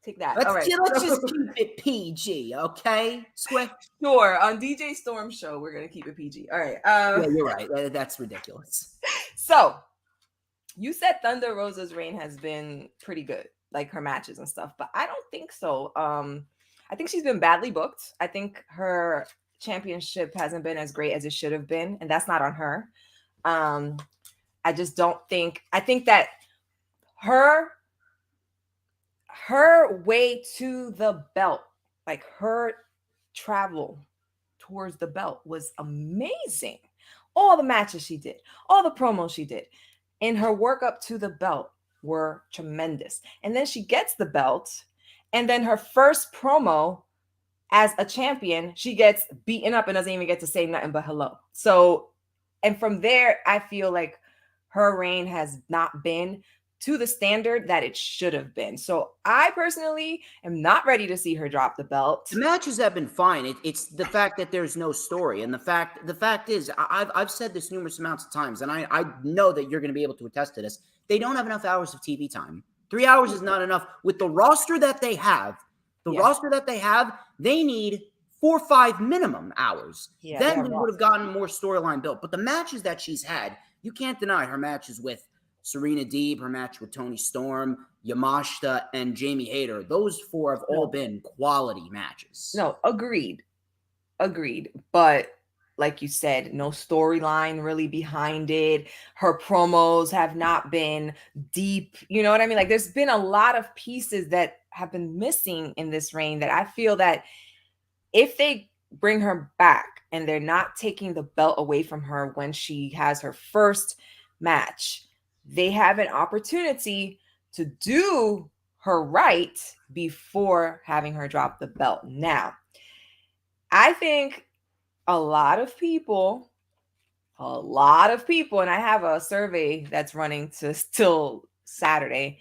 Take that. Let's, all right. Let's just keep it PG, okay? Squick. Sure. On DJ Storm's show, we're gonna keep it PG. All right. Yeah, you're right. That's ridiculous. So, you said Thunder Rosa's reign has been pretty good, like her matches and stuff, but I don't think so. I think she's been badly booked. I think her championship hasn't been as great as it should have been, and that's not on her. I just don't think. I think that her way to the belt, like her travel towards the belt, was amazing. All the matches she did, all the promos she did, and her work up to the belt were tremendous. And then she gets the belt, and then her first promo as a champion, she gets beaten up and doesn't even get to say nothing but hello. So, and from there, I feel like her reign has not been to the standard that it should have been. So I personally am not ready to see her drop the belt. The matches have been fine. It's the fact that there's no story. And the fact is, I've said this numerous amounts of times, and I know that you're going to be able to attest to this. They don't have enough hours of TV time. 3 hours is not enough. With the roster that they have, they need 4 or 5 minimum hours. Yeah, then we would have gotten more storyline built. But the matches that she's had, you can't deny her matches with Serena Deeb, her match with Toni Storm, Yamashita, and Jamie Hayter. Those 4 have all been quality matches. No, agreed. But like you said, no storyline really behind it. Her promos have not been deep. You know what I mean? Like, there's been a lot of pieces that have been missing in this reign that I feel that if they bring her back and they're not taking the belt away from her when she has her first match, they have an opportunity to do her right before having her drop the belt. Now, I think a lot of people, and I have a survey that's running to still Saturday,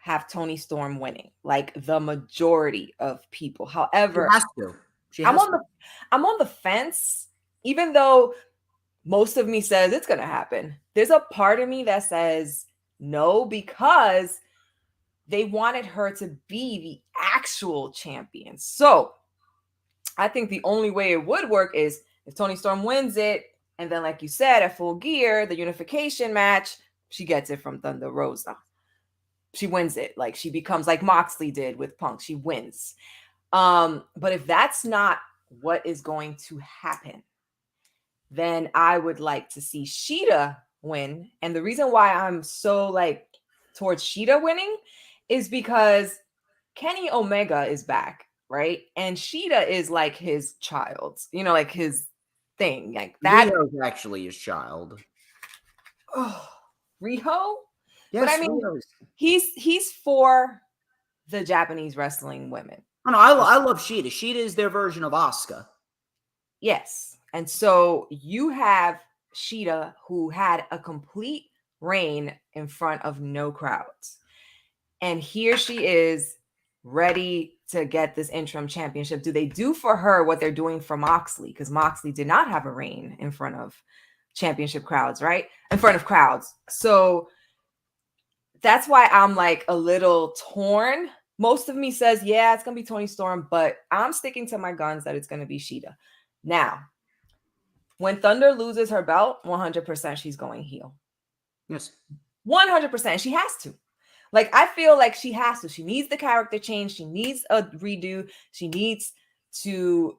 have Toni Storm winning, like the majority of people. However, I'm on the fence, even though most of me says it's gonna happen. There's a part of me that says no, because they wanted her to be the actual champion. So I think the only way it would work is if Toni Storm wins it, and then, like you said, at Full Gear, the unification match, she gets it from Thunder Rosa. She wins it. Like, she becomes like Moxley did with Punk. She wins. But if that's not what is going to happen, then I would like to see Shida win. And the reason why I'm so like towards Shida winning is because Kenny Omega is back, right? And Shida is like his child, you know, like his thing, like that. Riho's actually his child. Oh, Riho? Yes, but I mean, Riho's. he's for the Japanese wrestling women. Oh, no, I love Shida. Shida is their version of Asuka. Yes. And so you have Shida, who had a complete reign in front of no crowds. And here she is, ready to get this interim championship. Do they do for her what they're doing for Moxley? Because Moxley did not have a reign in front of championship crowds, right? In front of crowds. So that's why I'm like a little torn. Most of me says, yeah, it's going to be Toni Storm, but I'm sticking to my guns that it's going to be Shida. Now, when Thunder loses her belt, 100% she's going heel. Yes. 100%. She has to. Like, I feel like she has to. She needs the character change. She needs a redo. She needs to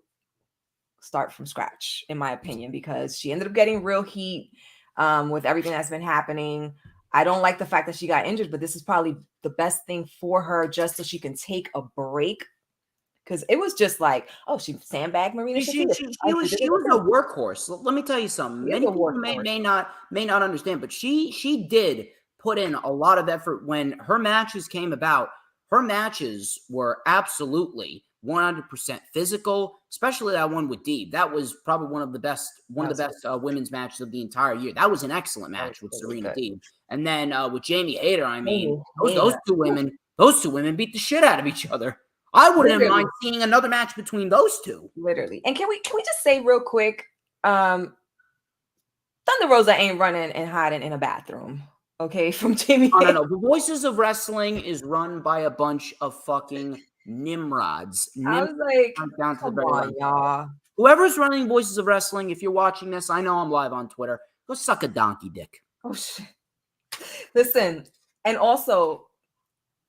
start from scratch, in my opinion, because she ended up getting real heat with everything that's been happening. I don't like the fact that she got injured, but this is probably the best thing for her, just so she can take a break. Because it was just like, oh, she sandbagged Marina. She was a workhorse. Let me tell you something. Many people may not understand, but she did put in a lot of effort when her matches came about. Her matches were absolutely 100% physical, especially that one with Deeb. That was probably one of the best women's matches of the entire year. That was an excellent match with Serena Deeb. And then with Jamie Hayter, I mean, those two women beat the shit out of each other. I wouldn't mind seeing another match between those two. Literally. And can we just say real quick, Thunder Rosa ain't running and hiding in a bathroom, okay, from Jamie. No. The Voices of Wrestling is run by a bunch of fucking Nimrods. I was like, down to come on, y'all. Whoever's running Voices of Wrestling, if you're watching this, I know I'm live on Twitter. Go suck a donkey dick. Oh, shit. Listen, and also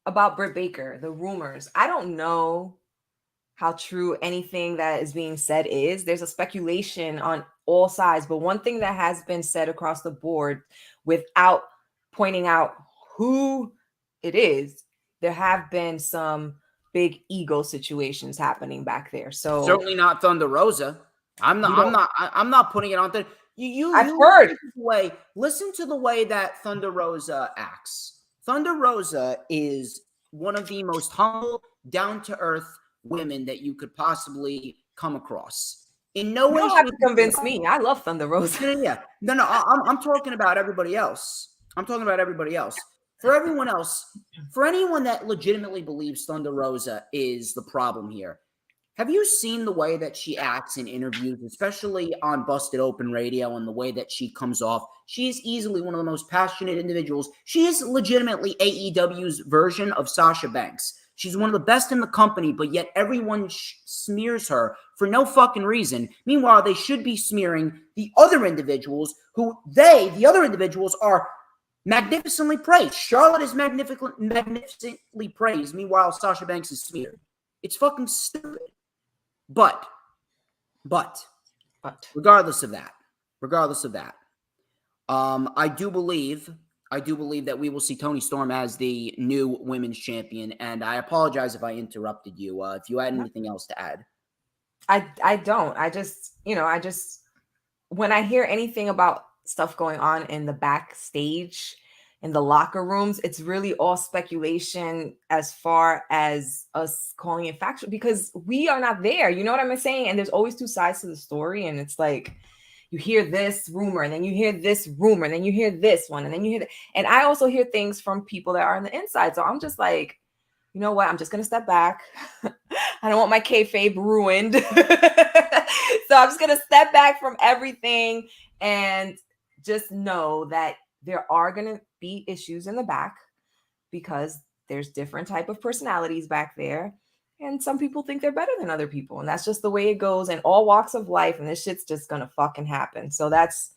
about Britt Baker, the rumors. I don't know how true anything that is being said is. There's a speculation on all sides, but one thing that has been said across the board without pointing out who it is, there have been some big ego situations happening back there. So certainly not Thunder Rosa. I'm not putting it on there. I've heard. Listen to the way that Thunder Rosa acts. Thunder Rosa is one of the most humble, down-to-earth women that you could possibly come across. In no way, you don't have to convince me. I love Thunder Rosa. Yeah. No. I'm talking about everybody else. For everyone else, for anyone that legitimately believes Thunder Rosa is the problem here, have you seen the way that she acts in interviews, especially on Busted Open Radio, and the way that she comes off? She is easily one of the most passionate individuals. She is legitimately AEW's version of Sasha Banks. She's one of the best in the company, but yet everyone smears her for no fucking reason. Meanwhile, they should be smearing the other individuals who the other individuals are magnificently praised. Charlotte is magnificently praised. Meanwhile, Sasha Banks is smeared. It's fucking stupid. But regardless of that, I do believe that we will see Toni Storm as the new women's champion. And I apologize if I interrupted you. If you had anything else to add. I don't. I just when I hear anything about stuff going on in the backstage in the locker rooms, it's really all speculation as far as us calling it factual, because we are not there. You know what I'm saying? And there's always two sides to the story. And it's like, you hear this rumor, and then you hear this rumor, and then you hear this one, and then you hear that. And I also hear things from people that are on the inside. So I'm just like, you know what? I'm just going to step back. I don't want my kayfabe ruined. So I'm just going to step back from everything and just know that there are going to be issues in the back, because there's different type of personalities back there. And some people think they're better than other people. And that's just the way it goes in all walks of life. And this shit's just going to fucking happen. So that's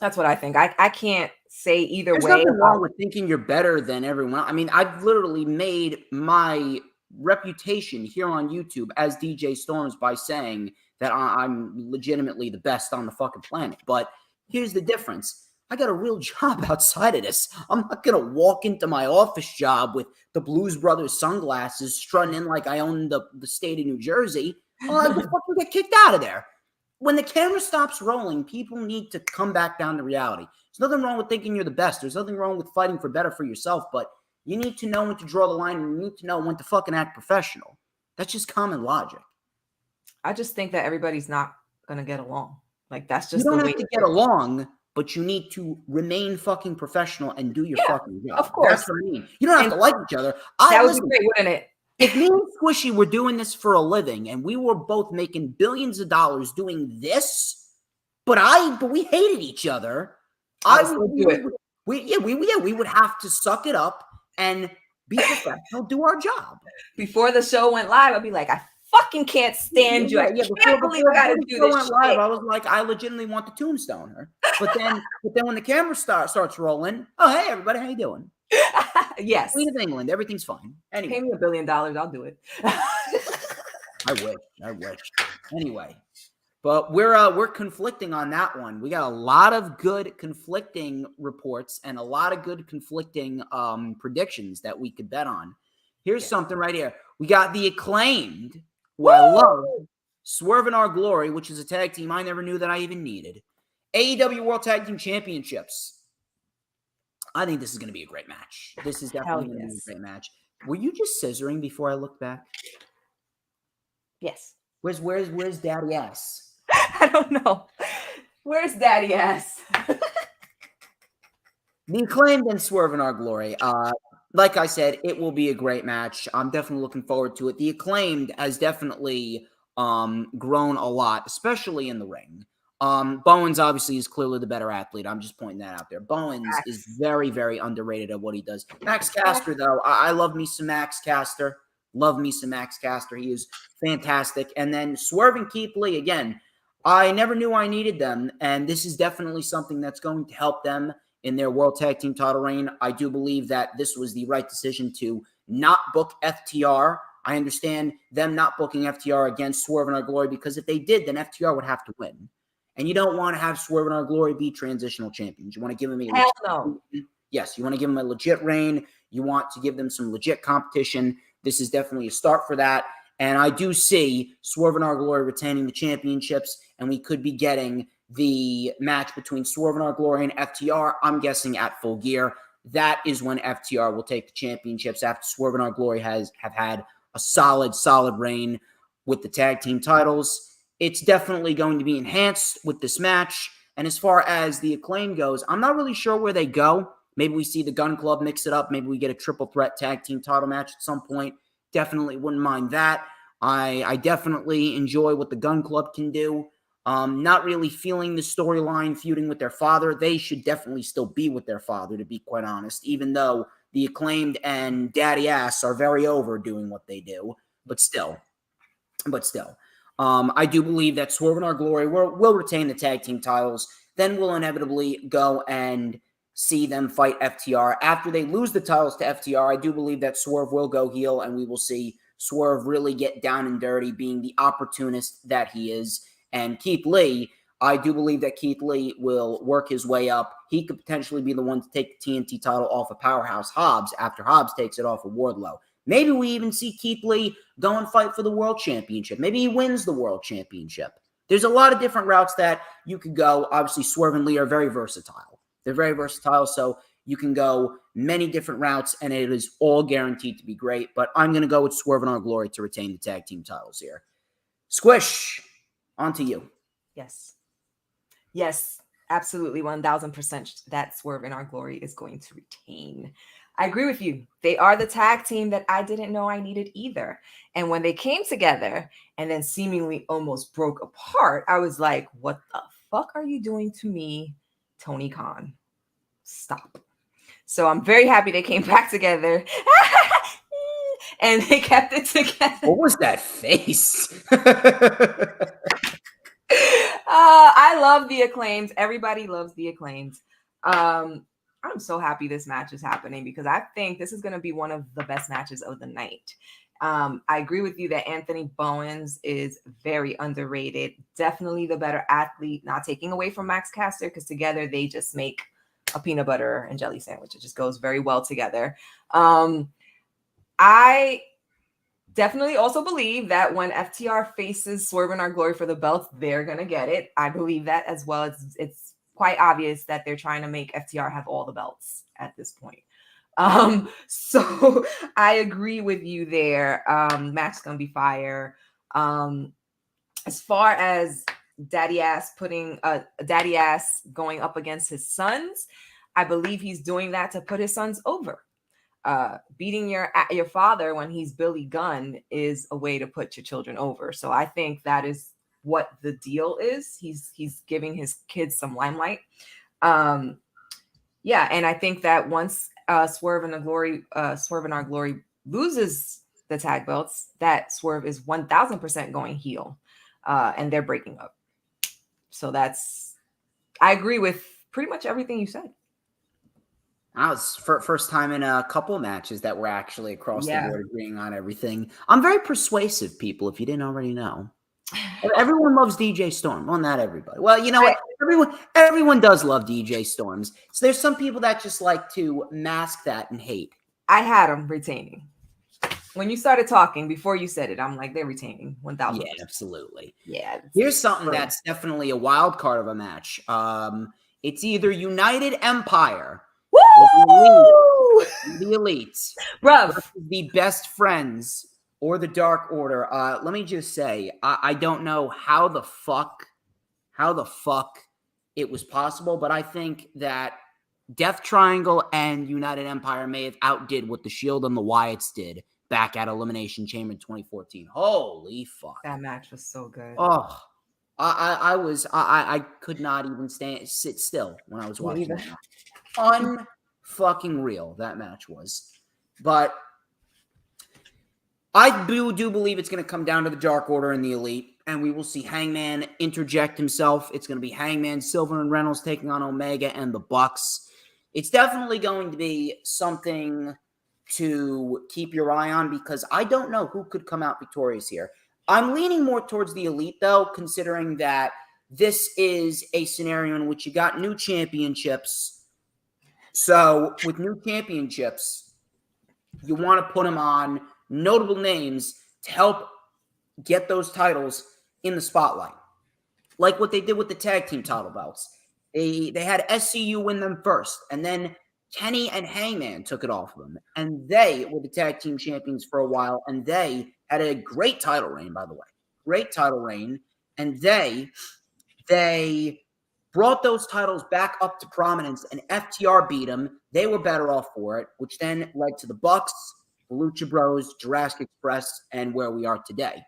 what I think. I can't say either way. There's nothing wrong with thinking you're better than everyone else. I mean, I've literally made my reputation here on YouTube as DJ Storms by saying that I'm legitimately the best on the fucking planet. But here's the difference. I got a real job outside of this. I'm not going to walk into my office job with the Blues Brothers sunglasses strutting in like I own the state of New Jersey. I would fucking get kicked out of there. When the camera stops rolling, people need to come back down to reality. There's nothing wrong with thinking you're the best. There's nothing wrong with fighting for better for yourself, but you need to know when to draw the line, and you need to know when to fucking act professional. That's just common logic. I just think that everybody's not going to get along. Like, that's just you don't the way have to get along, but you need to remain fucking professional and do your fucking job. Of course. That's what I mean. You don't have to like each other. That would be great, wouldn't it? If me and Squishy were doing this for a living and we were both making billions of dollars doing this, but we hated each other, we would have to suck it up and be professional, do our job. Before the show went live, I'd be like, I fucking can't stand you. I can't believe I gotta do this shit. Live, I was like, I legitimately want to tombstone her. But then when the camera starts rolling, oh, hey, everybody, how you doing? Yes. Queen of England, everything's fine. Anyway. Pay me $1 billion, I'll do it. I wish. Anyway, but we're conflicting on that one. We got a lot of good conflicting reports and a lot of good conflicting predictions that we could bet on. Here's something right here. We got the Acclaimed, who I love, Swerve and Our Glory, which is a tag team I never knew that I even needed. AEW World Tag Team Championships. I think this is going to be a great match. This is definitely going to be a great match. Were you just scissoring before I looked back? Yes. Where's Daddy Ass? I don't know. Where's Daddy Ass? The Acclaimed and Swerve in Our Glory. Like I said, it will be a great match. I'm definitely looking forward to it. The Acclaimed has definitely grown a lot, especially in the ring. Bowens obviously is clearly the better athlete. I'm just pointing that out there. Bowens is very, very underrated at what he does. Max Caster, though, I love me some Max Caster. Love me some Max Caster. He is fantastic. And then Swerve and Keith Lee, again, I never knew I needed them, and this is definitely something that's going to help them in their World Tag Team title reign. I do believe that this was the right decision to not book FTR. I understand them not booking FTR against Swerve and Our Glory, because if they did, then FTR would have to win. And you don't want to have Swerve and Our Glory be transitional champions. You want to give them Yes, you want to give them a legit reign. You want to give them some legit competition. This is definitely a start for that. And I do see Swerve and Our Glory retaining the championships, and we could be getting the match between Swerve and Our Glory and FTR, I'm guessing at Full Gear. That is when FTR will take the championships after Swerve and Our Glory have had a solid reign with the tag team titles. It's definitely going to be enhanced with this match. And as far as the Acclaim goes, I'm not really sure where they go. Maybe we see the Gun Club mix it up. Maybe we get a triple threat tag team title match at some point. Definitely wouldn't mind that. I definitely enjoy what the Gun Club can do. Not really feeling the storyline feuding with their father. They should definitely still be with their father, to be quite honest, even though the Acclaimed and Daddy Ass are very over doing what they do. But still. I do believe that Swerve and Our Glory will retain the tag team titles. Then we'll inevitably go and see them fight FTR. After they lose the titles to FTR, I do believe that Swerve will go heel, and we will see Swerve really get down and dirty, being the opportunist that he is. And Keith Lee, I do believe that Keith Lee will work his way up. He could potentially be the one to take the TNT title off of Powerhouse Hobbs after Hobbs takes it off of Wardlow. Maybe we even see Keith Lee go and fight for the World Championship. Maybe he wins the World Championship. There's a lot of different routes that you could go. Obviously, Swerve and Lee are very versatile. They're very versatile, so You can go many different routes, and it is all guaranteed to be great. But I'm going to go with Swerve and Our Glory to retain the tag team titles here. Squish, on to you. Yes, absolutely, 1,000% that Swerve and Our Glory is going to retain. I agree with you. They are the tag team that I didn't know I needed either. And when they came together and then seemingly almost broke apart, I was like, what the fuck are you doing to me, Tony Khan? Stop. So I'm very happy they came back together. And they kept it together. What was that face? I love the Acclaimed. Everybody loves the Acclaimed. I'm so happy this match is happening because I think this is going to be one of the best matches of the night. I agree with you that Anthony Bowens is very underrated. Definitely the better athlete, not taking away from Max Caster, because together they just make a peanut butter and jelly sandwich. It just goes very well together. I definitely also believe that when FTR faces Swerve and Our Glory for the belts, they're going to get it. I believe that as well. It's quite obvious that they're trying to make FTR have all the belts at this point. So I agree with you there. Match is going to be fire. As far as Daddy Ass going up against his sons, I believe he's doing that to put his sons over. Beating your father when he's Billy Gunn is a way to put your children over. So I think that is what the deal is. He's giving his kids some limelight. Yeah, and I think that once Swerve and Our Glory loses the tag belts, that Swerve is 1,000% going heel, and they're breaking up. So I agree with pretty much everything you said. That was first time in a couple matches that we're actually across the board agreeing on everything. I'm very persuasive, people, if you didn't already know. Everyone loves DJ Storm. Well, not everybody. Well, you know what? Everyone does love DJ Storms. So there's some people that just like to mask that and hate. I had them retaining. When you started talking, before you said it, I'm like, they're retaining 1,000%. Yeah, absolutely. Yeah. Here's something that's definitely a wild card of a match. It's either United Empire. Woo! The Elites. Bruv. The Best Friends or the Dark Order. Let me just say, I don't know how the fuck it was possible, but I think that Death Triangle and United Empire may have outdid what the Shield and the Wyatts did back at Elimination Chamber in 2014. Holy fuck. That match was so good. Oh, I could not even sit still when I was watching it. Unfucking real that match was. But I do believe it's going to come down to the Dark Order and the Elite, and we will see Hangman interject himself. It's going to be Hangman, Silver, and Reynolds taking on Omega and the Bucks. It's definitely going to be something to keep your eye on because I don't know who could come out victorious here. I'm leaning more towards the Elite, though, considering that this is a scenario in which you got new championships. So with new championships, you want to put them on notable names to help get those titles in the spotlight. Like what they did with the tag team title belts. They had SCU win them first, and then Kenny and Hangman took it off of them. And they were the tag team champions for a while, and they had a great title reign, by the way. Great title reign. And they brought those titles back up to prominence, and FTR beat them. They were better off for it, which then led to the Bucks, the Lucha Bros, Jurassic Express, and where we are today.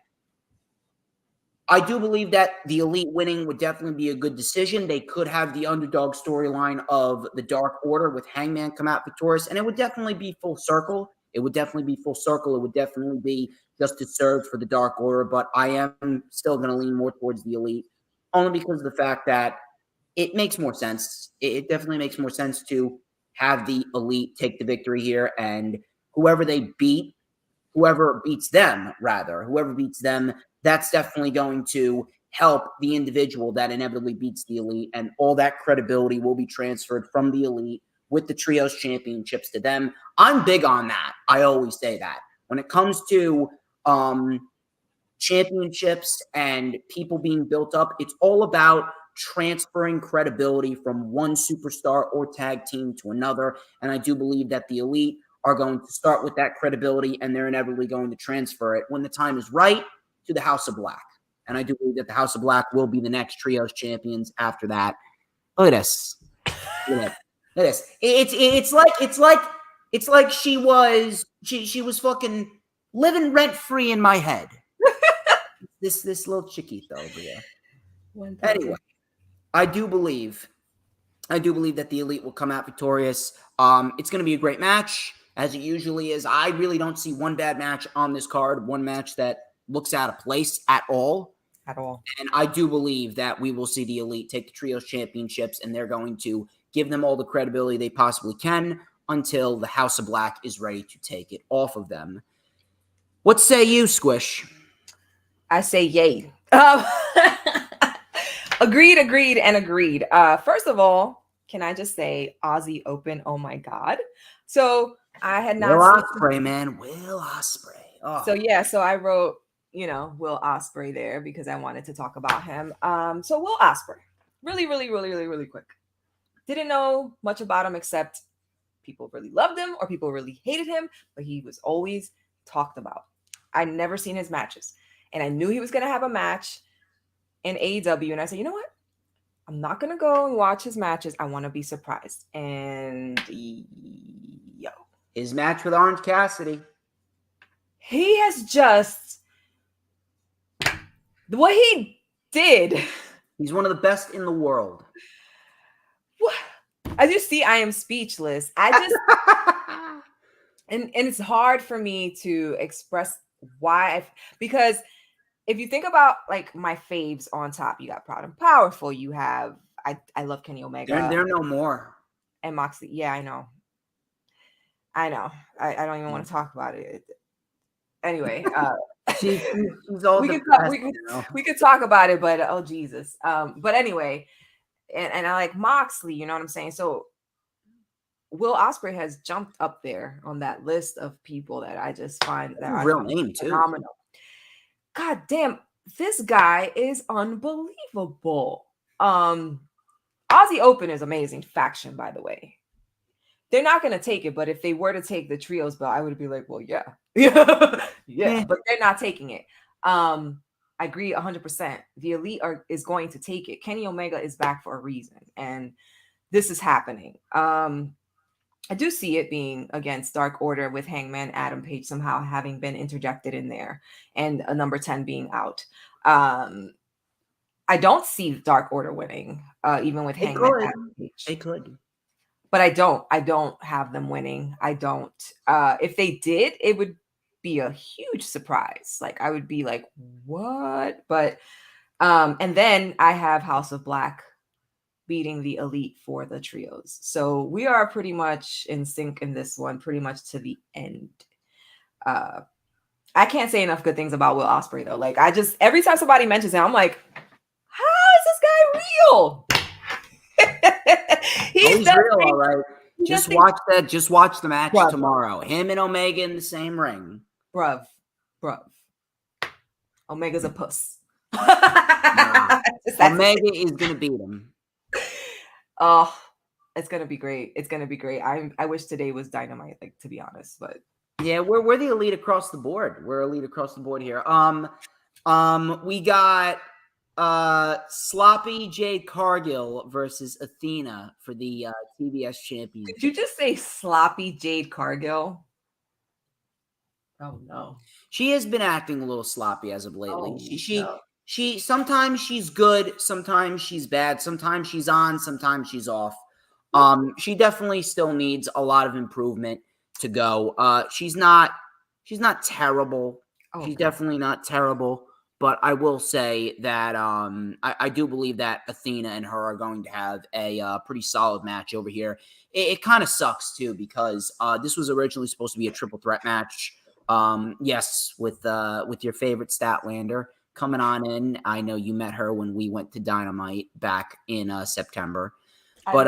I do believe that the Elite winning would definitely be a good decision. They could have the underdog storyline of the Dark Order with Hangman come out victorious, and it would definitely be full circle. It would definitely be justice served for the Dark Order, but I am still going to lean more towards the Elite, only because of the fact that it makes more sense. It definitely makes more sense to have the Elite take the victory here, and whoever beats them, that's definitely going to help the individual that inevitably beats the Elite, and all that credibility will be transferred from the Elite with the Trios championships to them. I'm big on that. I always say that. When it comes to championships and people being built up, it's all about transferring credibility from one superstar or tag team to another. And I do believe that the Elite are going to start with that credibility, and they're inevitably going to transfer it when the time is right to the House of Black. And I do believe that the House of Black will be the next trios champions after that. Look at this. Look at this. It's like she was fucking living rent free in my head. this little chiquito over here. Anyway, I do believe that the Elite will come out victorious. It's going to be a great match, as it usually is. I really don't see one bad match on this card, one match that looks out of place at all. And I do believe that we will see the Elite take the Trios Championships, and they're going to give them all the credibility they possibly can until the House of Black is ready to take it off of them. What say you, Squish? I say yay. Agreed. First of all, can I just say Aussie Open? Oh my God. So I had not Will Osprey, man. Will Osprey. Oh. So I wrote, Will Osprey there because I wanted to talk about him. So Will Osprey, really quick. Didn't know much about him except people really loved him or people really hated him, but he was always talked about. I never seen his matches, and I knew he was going to have a match in AEW, and I said, you know what? I'm not going to go and watch his matches. I want to be surprised. And his match with Orange Cassidy. He has just, what he did. He's one of the best in the world. What? As you see, I am speechless. and it's hard for me to express why, because if you think about like my faves on top, you got Proud and Powerful. You have, I love Kenny Omega. They're no more. And Moxley. Yeah, I know. I don't even want to talk about it. Anyway, she's all we could talk about it, but oh Jesus. But anyway, and I like Moxley, you know what I'm saying? So Will Ospreay has jumped up there on that list of people that I just find that are real name too. Phenomenal. God damn, this guy is unbelievable. Aussie Open is amazing faction, by the way. They're not going to take it, but if they were to take the trios belt, I would be like, well, yeah. Yeah, but they're not taking it. I agree 100%. The Elite is going to take it. Kenny Omega is back for a reason, and this is happening. I do see it being against Dark Order with Hangman Adam Page somehow having been interjected in there and a number 10 being out. I don't see Dark Order winning, even with Hangman Adam Page. They could. But I don't have them winning. I don't. If they did, it would be a huge surprise. Like I would be like, what? But and then I have House of Black beating the Elite for the trios. So we are pretty much in sync in this one, pretty much to the end. I can't say enough good things about Will Ospreay though. Like every time somebody mentions him, I'm like, how is this guy real? He's real, all right. Just watch the match tomorrow. Him and Omega in the same ring. Bruv. Omega's a puss. Omega is gonna beat him. Oh, it's gonna be great. I wish today was Dynamite, like, to be honest, but yeah, we're the Elite across the board. We're Elite across the board here. We got Sloppy Jade Cargill versus Athena for the TBS Championship. Did you just say Sloppy Jade Cargill? Oh no. She has been acting a little sloppy as of lately. She sometimes she's good, sometimes she's bad, sometimes she's on, sometimes she's off. She definitely still needs a lot of improvement to go. She's not terrible. Oh, she's definitely not terrible. But I will say that I do believe that Athena and her are going to have a pretty solid match over here. It kind of sucks, too, because this was originally supposed to be a triple threat match. Yes, with your favorite Statlander coming on in. I know you met her when we went to Dynamite back in September. But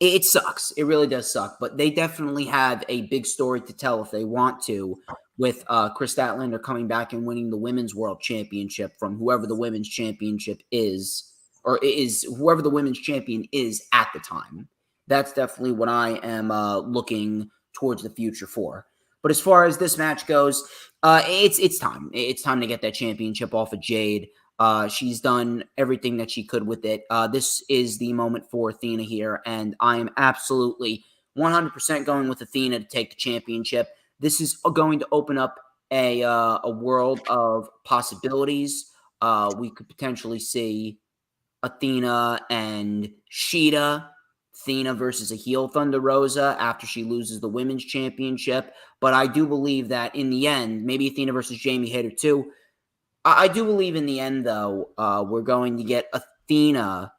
it sucks. It really does suck. But they definitely have a big story to tell if they want to, with Chris Statlander coming back and winning the Women's World Championship from whoever the Women's Championship is or is whoever the women's champion is at the time. That's definitely what I am looking towards the future for. But as far as this match goes, it's time. It's time to get that championship off of Jade. She's done everything that she could with it. This is the moment for Athena here, and I am absolutely 100% going with Athena to take the championship. This is going to open up a world of possibilities. We could potentially see Athena and Shida. Athena versus a heel Thunder Rosa after she loses the women's championship. But I do believe that in the end, maybe Athena versus Jamie Hayter too. I do believe in the end, though, we're going to get Athena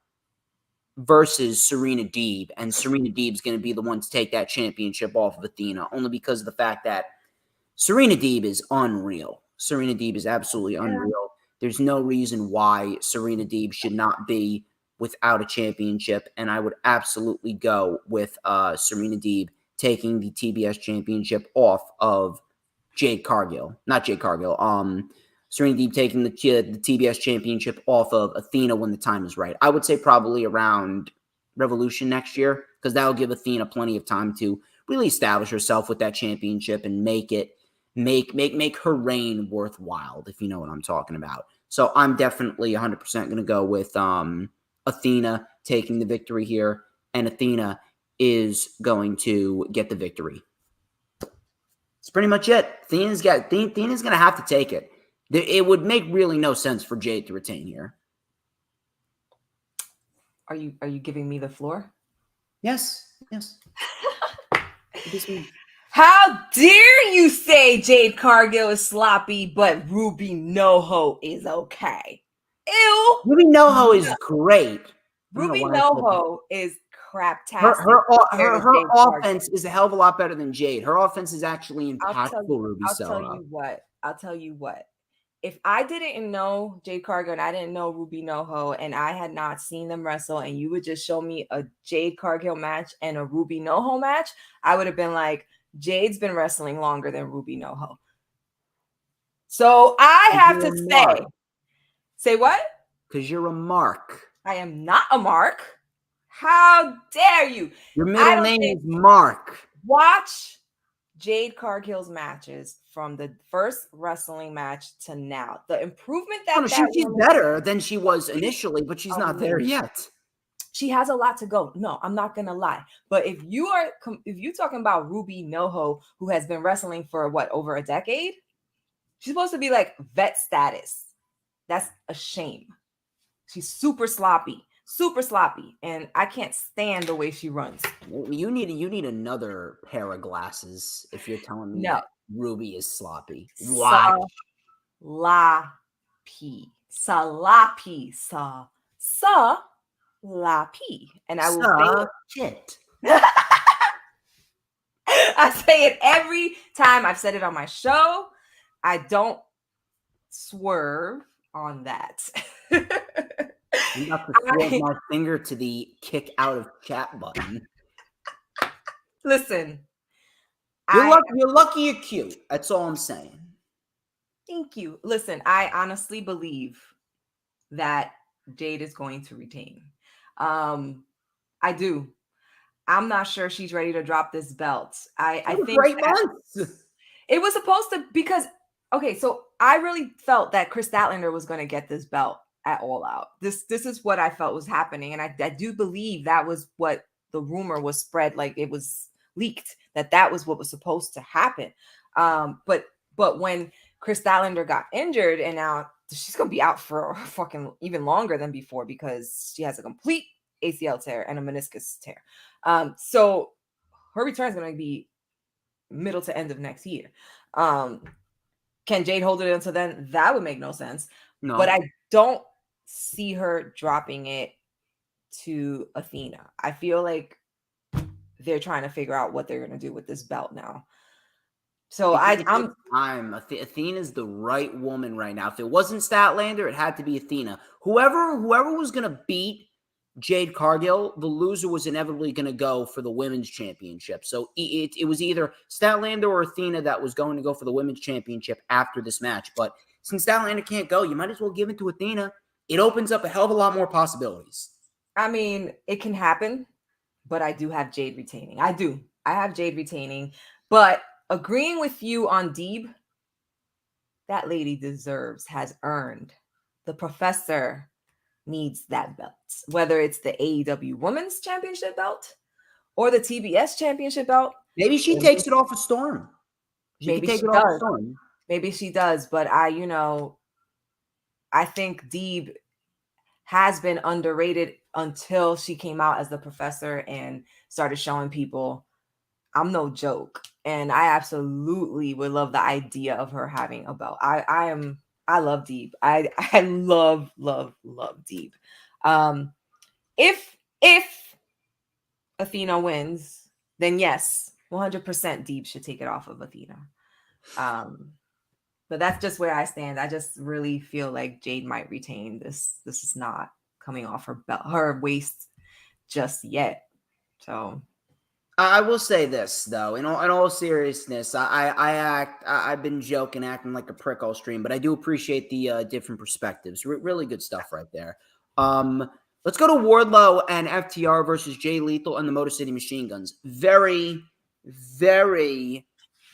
versus Serena Deeb, and Serena Deeb's going to be the one to take that championship off of Athena, only because of the fact that Serena Deeb is unreal. Serena Deeb is absolutely unreal. There's no reason why Serena Deeb should not be without a championship, and I would absolutely go with Serena Deeb taking the TBS championship off of Jade Cargill. Not Jade Cargill. Serena Deeb taking the TBS championship off of Athena when the time is right. I would say probably around Revolution next year, because that will give Athena plenty of time to really establish herself with that championship and make her reign worthwhile, if you know what I'm talking about. So I'm definitely 100% going to go with Athena taking the victory here, and Athena is going to get the victory. That's pretty much it. Athena's going to have to take it. It would make really no sense for Jade to retain here. Are you giving me the floor? Yes. How dare you say Jade Cargill is sloppy, but Ruby NoHo is okay? Ew. Ruby NoHo is great. Ruby NoHo is craptastic. Her offense is a hell of a lot better than Jade. Her offense is actually impactful. I'll tell you what. If I didn't know Jade Cargill and I didn't know Ruby NoHo and I had not seen them wrestle, and you would just show me a Jade Cargill match and a Ruby NoHo match, I would have been like, Jade's been wrestling longer than Ruby NoHo. So I have to say what? Because you're a mark. I am not a mark. How dare you? Your middle name is Mark. Watch Jade Cargill's matches from the first wrestling match to now. The improvement she's better than she was initially, but she's not there yet. She has a lot to go. No, I'm not gonna lie. But if you're talking about Ruby NoHo, who has been wrestling for over a decade, she's supposed to be like vet status. That's a shame. She's super sloppy, and I can't stand the way she runs. You need another pair of glasses if you're telling me that Ruby is sloppy. Sloppy. And I will say it. I say it every time. I've said it on my show. I don't swerve on that. I'm about to throw my finger to the kick out of chat button. Listen. You're lucky you're cute. That's all I'm saying. Thank you. Listen, I honestly believe that Jade is going to retain. I do. I'm not sure she's ready to drop this belt. I think it was supposed to, because so I really felt that Chris Statlander was going to get this belt at All Out. This is what I felt was happening, and I do believe that was what the rumor was spread, like it was leaked that was what was supposed to happen. But when Chris Statlander got injured, and now she's going to be out for fucking even longer than before because she has a complete ACL tear and a meniscus tear. So her return is going to be middle to end of next year. Can Jade hold it until then? That would make no sense. No. But I don't see her dropping it to Athena. I feel like they're trying to figure out what they're going to do with this belt now. So Athena's the right woman right now. If it wasn't Statlander, it had to be Athena. Whoever was going to beat Jade Cargill, the loser was inevitably going to go for the women's championship. So it was either Statlander or Athena that was going to go for the women's championship after this match. But since Statlander can't go, you might as well give it to Athena. it opens up a hell of a lot more possibilities. I mean, it can happen, but I do have Jade retaining. I do. I have Jade retaining, but agreeing with you on Deeb, that lady has earned. The professor needs that belt, whether it's the AEW Women's Championship belt or the TBS Championship belt. Maybe she takes it off of Storm. She Maybe can take she it off of does. Storm. Maybe she does, but I think Deeb has been underrated until she came out as the professor and started showing people I'm no joke. And I absolutely would love the idea of her having a belt. I love Deeb. I love Deeb. If Athena wins, then yes, 100% Deeb should take it off of Athena. But that's just where I stand. I just really feel like Jade might retain this. This is not coming off her waist just yet. So I will say this though, in all seriousness, I've been joking, acting like a prick all stream, but I do appreciate the different perspectives. Really good stuff right there. Let's go to Wardlow and FTR versus Jay Lethal and the Motor City Machine Guns. Very, very,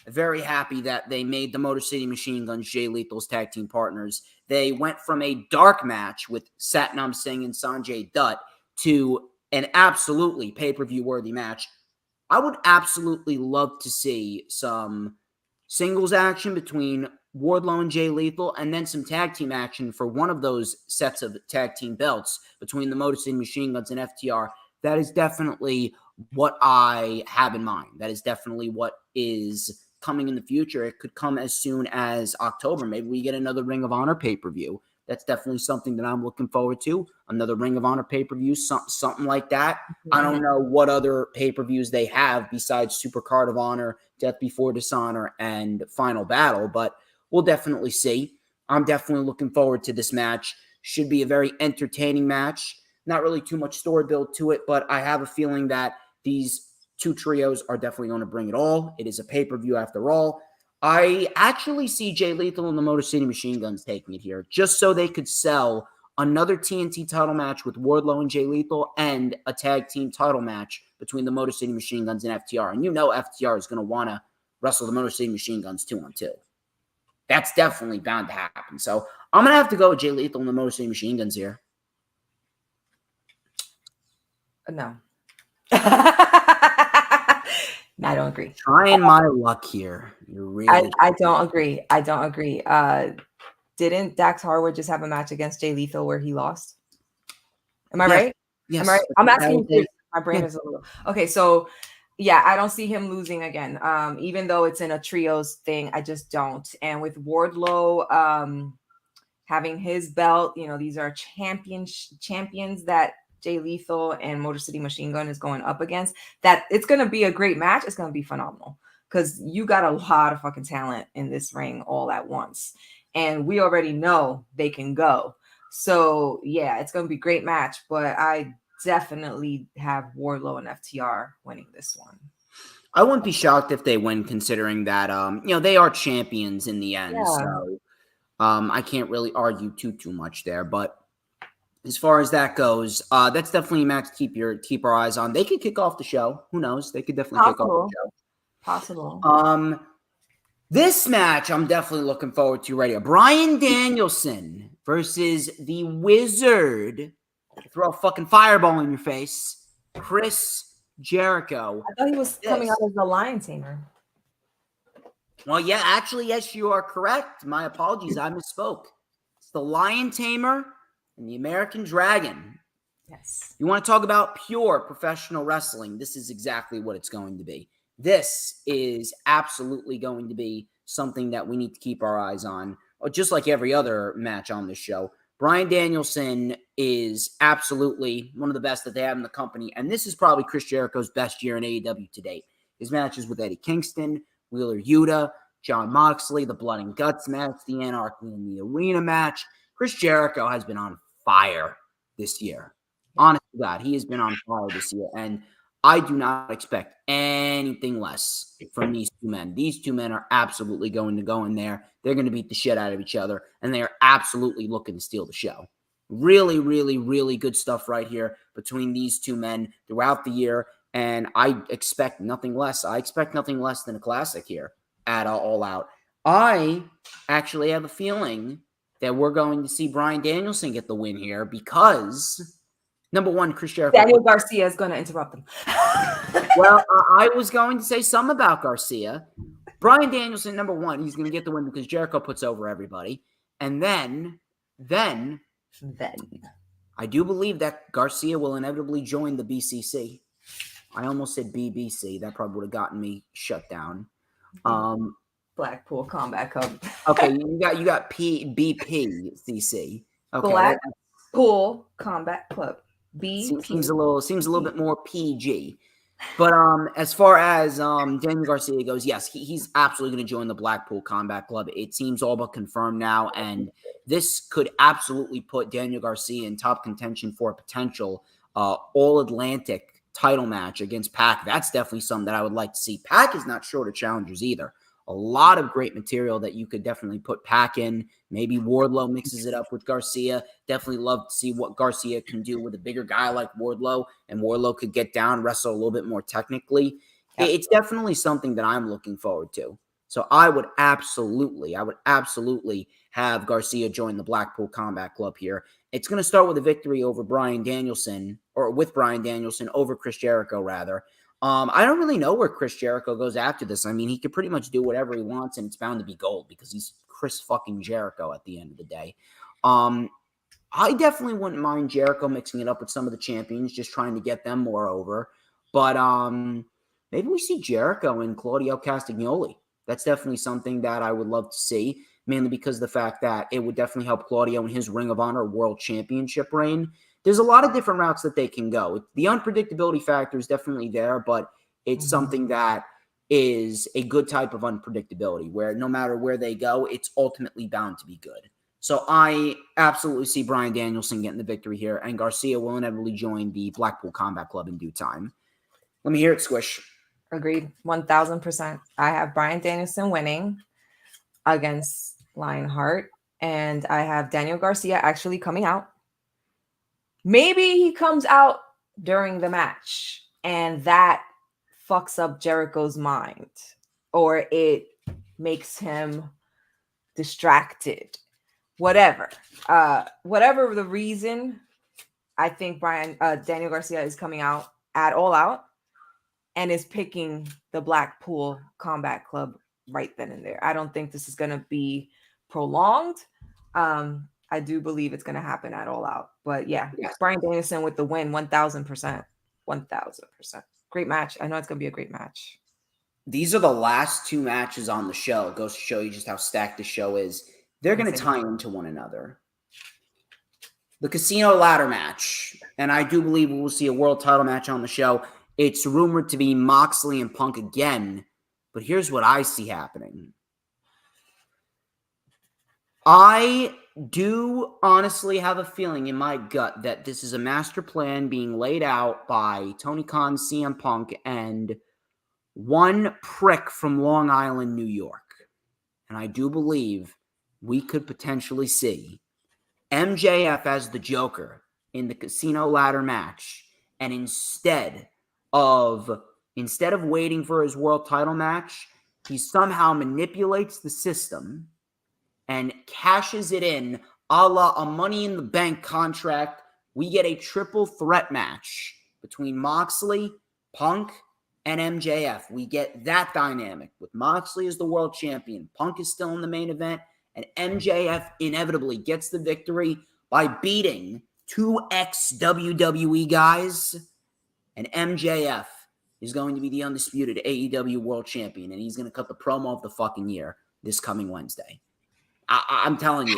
very happy that they made the Motor City Machine Guns Jay Lethal's tag team partners. They went from a dark match with Satnam Singh and Sanjay Dutt to an absolutely pay-per-view worthy match. I would absolutely love to see some singles action between Wardlow and Jay Lethal, and then some tag team action for one of those sets of tag team belts between the Motor City Machine Guns and FTR. That is definitely what I have in mind. That is definitely what is coming in the future. It could come as soon as October. Maybe we get another Ring of Honor pay-per-view. That's definitely something that I'm looking forward to. Another Ring of Honor pay-per-view, something like that. I don't know what other pay-per-views they have besides Super Card of Honor, Death Before Dishonor, and Final Battle, but we'll definitely see. I'm definitely looking forward to this match. Should be a very entertaining match. Not really too much story build to it, but I have a feeling that these two trios are definitely going to bring it all. It is a pay-per-view after all. I actually see Jay Lethal and the Motor City Machine Guns taking it here, just so they could sell another TNT title match with Wardlow and Jay Lethal and a tag team title match between the Motor City Machine Guns and FTR. And you know FTR is going to want to wrestle the Motor City Machine Guns 2-on-2. That's definitely bound to happen. So I'm going to have to go with Jay Lethal and the Motor City Machine Guns here. No. I don't agree. Trying my luck here. You're really I don't agree. I don't agree. Didn't Dax Harwood just have a match against Jay Lethal where he lost? Am I right? Yes. Am I right? I'm asking you. My brain is a little okay. So yeah, I don't see him losing again. Even though it's in a trios thing, I just don't. And with Wardlow having his belt, these are champions that Jay Lethal and Motor City Machine Gun is going up against. That it's going to be a great match. It's going to be phenomenal because you got a lot of fucking talent in this ring all at once. And we already know they can go. So yeah, it's going to be a great match, but I definitely have Wardlow and FTR winning this one. I wouldn't be shocked if they win, considering that, they are champions in the end. Yeah. So I can't really argue too much there, but as far as that goes, that's definitely a match to keep our eyes on. They could kick off the show. Who knows? They could definitely kick off the show. Possible. This match I'm definitely looking forward to right here. Bryan Danielson versus the Wizard. Throw a fucking fireball in your face. Chris Jericho. I thought he was coming out as the Lion Tamer. Well, yeah, actually, yes, you are correct. My apologies. I misspoke. It's the Lion Tamer and the American Dragon. Yes. You want to talk about pure professional wrestling? This is exactly what it's going to be. This is absolutely going to be something that we need to keep our eyes on, just like every other match on this show. Bryan Danielson is absolutely one of the best that they have in the company, and this is probably Chris Jericho's best year in AEW to date. His matches with Eddie Kingston, Wheeler Yuta, Jon Moxley, the Blood and Guts match, the Anarchy in the Arena match. Chris Jericho has been on fire this year. Honest to God, he has been on fire this year, and I do not expect anything less from these two men. These two men are absolutely going to go in there. They're going to beat the shit out of each other, and they are absolutely looking to steal the show. Really, really, really good stuff right here between these two men throughout the year. And I expect nothing less. I expect nothing less than a classic here at All Out. I actually have a feeling that we're going to see Bryan Danielson get the win here because, number one, Chris Jericho. Daniel Garcia is going to interrupt him. Well, I was going to say something about Garcia. Bryan Danielson, number one, he's going to get the win because Jericho puts over everybody. And then I do believe that Garcia will inevitably join the BCC. I almost said BBC. That probably would have gotten me shut down. Blackpool Combat Club. Okay, you got BPCC. Okay, Blackpool Combat Club. BP. Seems a little bit more PG. But as far as Daniel Garcia goes, yes, he's absolutely going to join the Blackpool Combat Club. It seems all but confirmed now, and this could absolutely put Daniel Garcia in top contention for a potential All-Atlantic title match against Pac. That's definitely something that I would like to see. Pac is not short of challengers either. A lot of great material that you could definitely put Pac in. Maybe Wardlow mixes it up with Garcia. Definitely love to see what Garcia can do with a bigger guy like Wardlow, and Wardlow could get down, wrestle a little bit more technically. Yep. It's definitely something that I'm looking forward to. So I would absolutely have Garcia join the Blackpool Combat Club here. It's going to start with a victory over Bryan Danielson, or with Bryan Danielson over Chris Jericho, rather. I don't really know where Chris Jericho goes after this. I mean, he could pretty much do whatever he wants, and it's bound to be gold because he's Chris fucking Jericho at the end of the day. I definitely wouldn't mind Jericho mixing it up with some of the champions, just trying to get them more over. But maybe we see Jericho and Claudio Castagnoli. That's definitely something that I would love to see, mainly because of the fact that it would definitely help Claudio in his Ring of Honor World Championship reign. There's a lot of different routes that they can go. The unpredictability factor is definitely there, but it's something that is a good type of unpredictability where no matter where they go, it's ultimately bound to be good. So I absolutely see Bryan Danielson getting the victory here, and Garcia will inevitably join the Blackpool Combat Club in due time. Let me hear it, Squish. Agreed. 1,000%. I have Bryan Danielson winning against Lionheart, and I have Daniel Garcia actually coming out. Maybe he comes out during the match and that fucks up Jericho's mind, or it makes him distracted. Whatever the reason, I think Daniel Garcia is coming out at All Out and is picking the Blackpool Combat Club right then and there. I don't think this is going to be prolonged. I do believe it's going to happen at All Out. But yeah, Bryan Danielson with the win, 1,000%. 1,000%. Great match. I know it's going to be a great match. These are the last two matches on the show. It goes to show you just how stacked the show is. They're going to tie into one another. The Casino Ladder match, and I do believe we will see a world title match on the show. It's rumored to be Moxley and Punk again, but here's what I see happening. I do honestly have a feeling in my gut that this is a master plan being laid out by Tony Khan, CM Punk, and one prick from Long Island, New York. And I do believe we could potentially see MJF as the Joker in the Casino Ladder match. And instead of waiting for his world title match, he somehow manipulates the system and cashes it in a la a Money in the Bank contract. We get a triple threat match between Moxley, Punk, and MJF. We get that dynamic with Moxley as the world champion. Punk is still in the main event, and MJF inevitably gets the victory by beating two ex-WWE guys. And MJF is going to be the undisputed AEW world champion, and he's going to cut the promo of the fucking year this coming Wednesday. I'm telling you,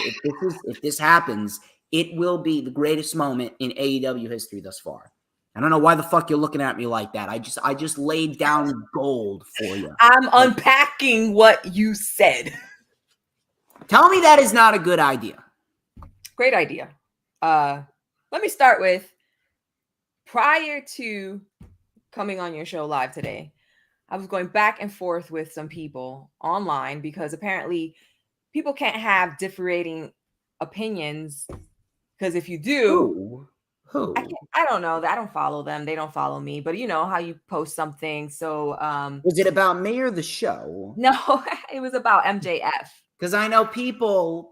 if this happens, it will be the greatest moment in AEW history thus far. I don't know why the fuck you're looking at me like that. I just laid down gold for you. I'm unpacking what you said. Tell me that is not a good idea. Great idea. Let me start with, prior to coming on your show live today, I was going back and forth with some people online because apparently people can't have differing opinions Because if you do, Who? I don't know. I don't follow them. They don't follow me. But you know how you post something. So Was it about me or the show? no, it was about MJF. Because I know people,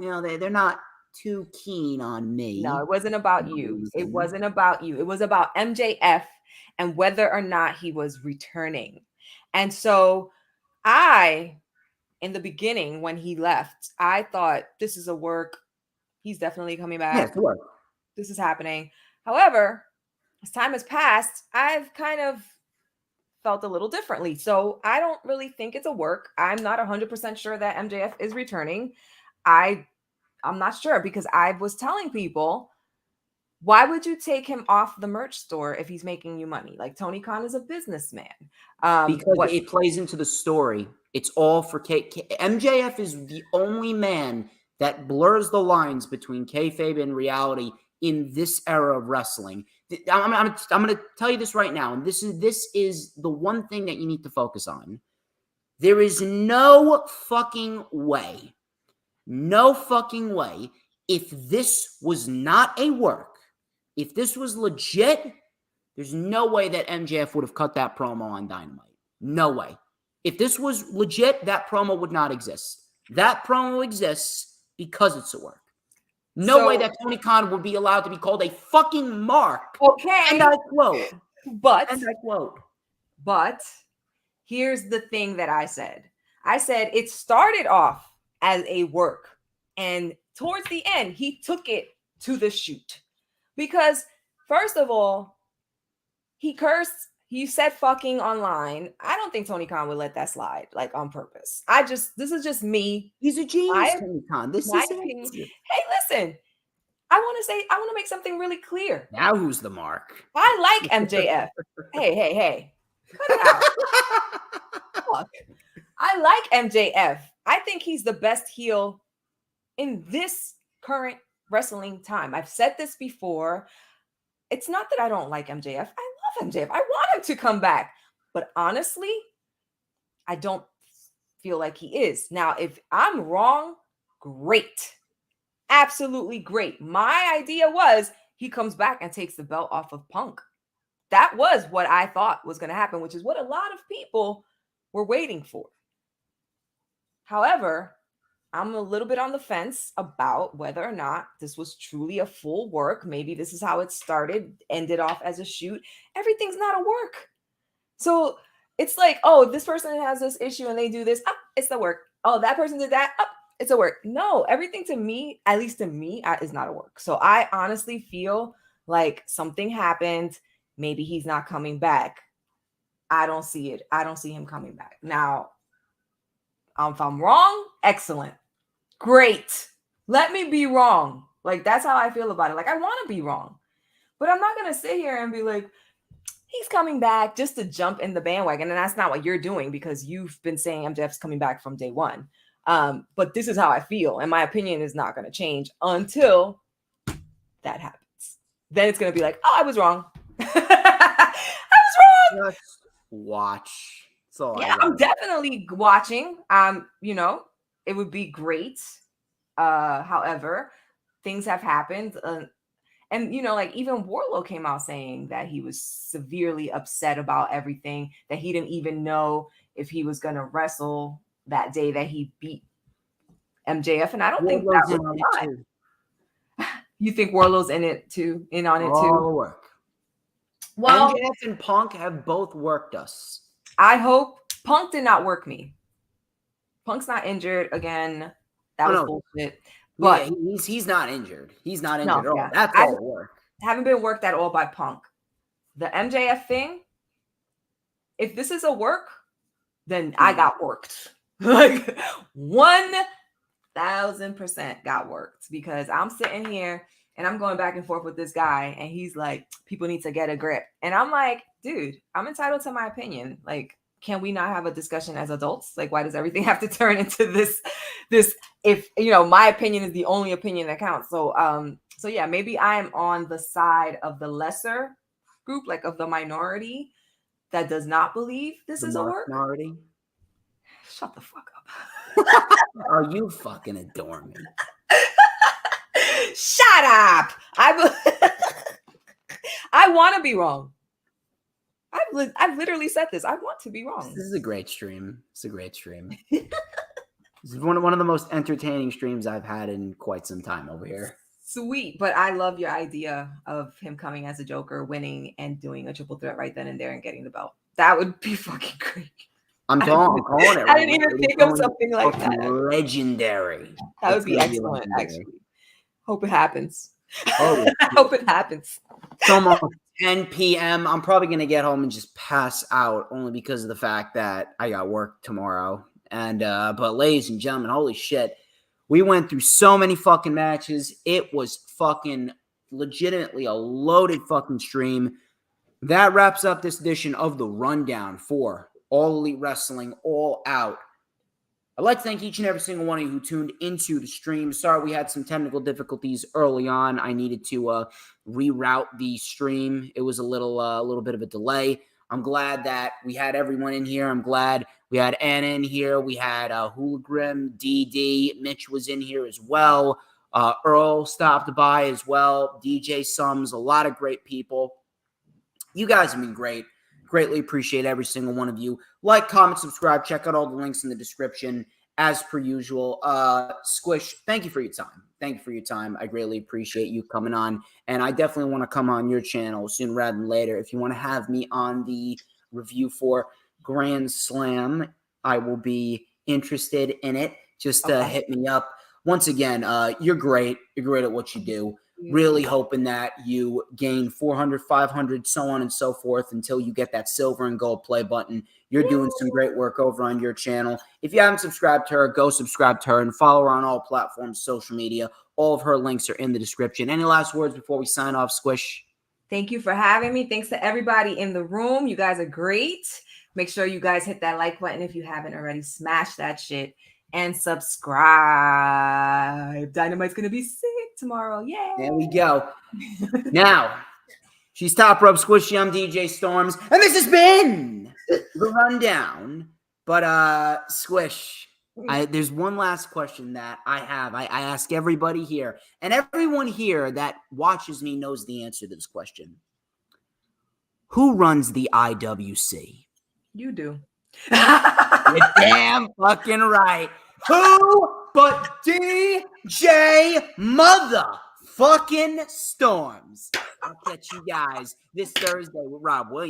you know, they're not too keen on me. No, it wasn't about you. It wasn't about you. It was about MJF and whether or not he was returning. And so in the beginning, when he left, I thought this is a work. He's definitely coming back. Yeah, work. This is happening. However, as time has passed, I've kind of felt a little differently. So I don't really think it's a work. I'm not 100% sure that MJF is returning. I'm not sure because I was telling people, why would you take him off the merch store if he's making you money? Like Tony Khan is a businessman. Because it plays into the story. It's all for MJF is the only man that blurs the lines between kayfabe and reality in this era of wrestling. I'm going to tell you this right now, and this is the one thing that you need to focus on. There is no fucking way, if this was not a work, if this was legit, there's no way that MJF would have cut that promo on Dynamite. No way. If this was legit, that promo would not exist. That promo exists because it's a work. No way that Tony Khan would be allowed to be called a fucking mark. Okay. And I quote. But here's the thing that I said. I said it started off as a work. And towards the end, he took it to the shoot. Because, first of all, he cursed. He said fucking online. I don't think Tony Khan would let that slide, like on purpose. This is just me. He's a genius, Tony Khan. This is opinion. Hey, listen, I want to make something really clear. Now who's the mark? I like MJF. hey. Cut it out. Fuck. I like MJF. I think he's the best heel in this current wrestling time. I've said this before. It's not that I don't like MJF. I love MJF. I want him to come back. But honestly, I don't feel like he is. Now, if I'm wrong, great. Absolutely great. My idea was he comes back and takes the belt off of Punk. That was what I thought was going to happen, which is what a lot of people were waiting for. However, I'm a little bit on the fence about whether or not this was truly a full work. Maybe this is how it started, ended off as a shoot. Everything's not a work. So it's like, oh, this person has this issue and they do this. Oh, it's the work. Oh, that person did that. Oh, it's a work. No, everything to me, at least to me, is not a work. So I honestly feel like something happened. Maybe he's not coming back. I don't see it. I don't see him coming back. Now, if I'm wrong, excellent. Great. Let me be wrong. Like, that's how I feel about it. Like, I want to be wrong. But I'm not going to sit here and be like, he's coming back just to jump in the bandwagon. And that's not what you're doing because you've been saying MJF's coming back from day one. But this is how I feel. And my opinion is not going to change until that happens. Then it's going to be like, oh, I was wrong. I was wrong. Just watch. Yeah, I'm definitely watching. It would be great. However, things have happened. And, like even Wardlow came out saying that he was severely upset about everything, that he didn't even know if he was going to wrestle that day that he beat MJF. And I don't think that was a lie. You think Wardlow's in on it too? All work. Well, MJF and Punk have both worked us. I hope. Punk did not work me. Punk's not injured again. That was bullshit. But yeah, he's not injured. He's not injured at all. That's all work. Haven't been worked at all by Punk. The MJF thing, if this is a work, then I got worked. Like 1,000% got worked because I'm sitting here and I'm going back and forth with this guy and he's like, people need to get a grip. And I'm like, dude, I'm entitled to my opinion. Like, can we not have a discussion as adults? Like, why does everything have to turn into this, if, my opinion is the only opinion that counts. So yeah, maybe I am on the side of the lesser group, like of the minority that does not believe this is a work. Minority? Shut the fuck up. Are you fucking adore me? Shut be wrong. I've literally said this. I want to be wrong. This is a great stream. It's a great stream. This is one of the most entertaining streams I've had in quite some time over here. Sweet, but I love your idea of him coming as a Joker, winning, and doing a triple threat right then and there and getting the belt. That would be fucking great. I'm calling it. I didn't even think of something like that. Legendary. That would be excellent, actually. Hope it happens. Oh, I hope it happens. It's almost 10 p.m. I'm probably going to get home and just pass out only because of the fact that I got work tomorrow. And but ladies and gentlemen, holy shit. We went through so many fucking matches. It was fucking legitimately a loaded fucking stream. That wraps up this edition of the Rundown for All Elite Wrestling All Out. I'd like to thank each and every single one of you who tuned into the stream. Sorry we had some technical difficulties early on. I needed to reroute the stream. It was a little bit of a delay. I'm glad that we had everyone in here. I'm glad we had Anna in here. We had Hooligram, DD. Mitch was in here as well. Earl stopped by as well. DJ Sums, a lot of great people. You guys have been great. Greatly appreciate every single one of you. Like, comment, subscribe. Check out all the links in the description as per usual. Squish, thank you for your time. Thank you for your time. I greatly appreciate you coming on. And I definitely want to come on your channel sooner rather than later. If you want to have me on the review for Grand Slam, I will be interested in it. Just hit me up. Once again, you're great. You're great at what you do. Really hoping that you gain 400, 500, so on and so forth until you get that silver and gold play button. You're doing some great work over on your channel. If you haven't subscribed to her, go subscribe to her and follow her on all platforms, social media. All of her links are in the description. Any last words before we sign off, Squish? Thank you for having me. Thanks to everybody in the room. You guys are great. Make sure you guys hit that like button if you haven't already. Smash that shit. And subscribe. Dynamite's going to be sick tomorrow. Yay. There we go. Now, she's Top Rope Squishy. I'm DJ Storms. And this has been the Rundown. But, Squish, there's one last question that I have. I ask everybody here. And everyone here that watches me knows the answer to this question. Who runs the IWC? You do. You're damn fucking right. Who but DJ motherfucking Storms? I'll catch you guys this Thursday with Rob Williams.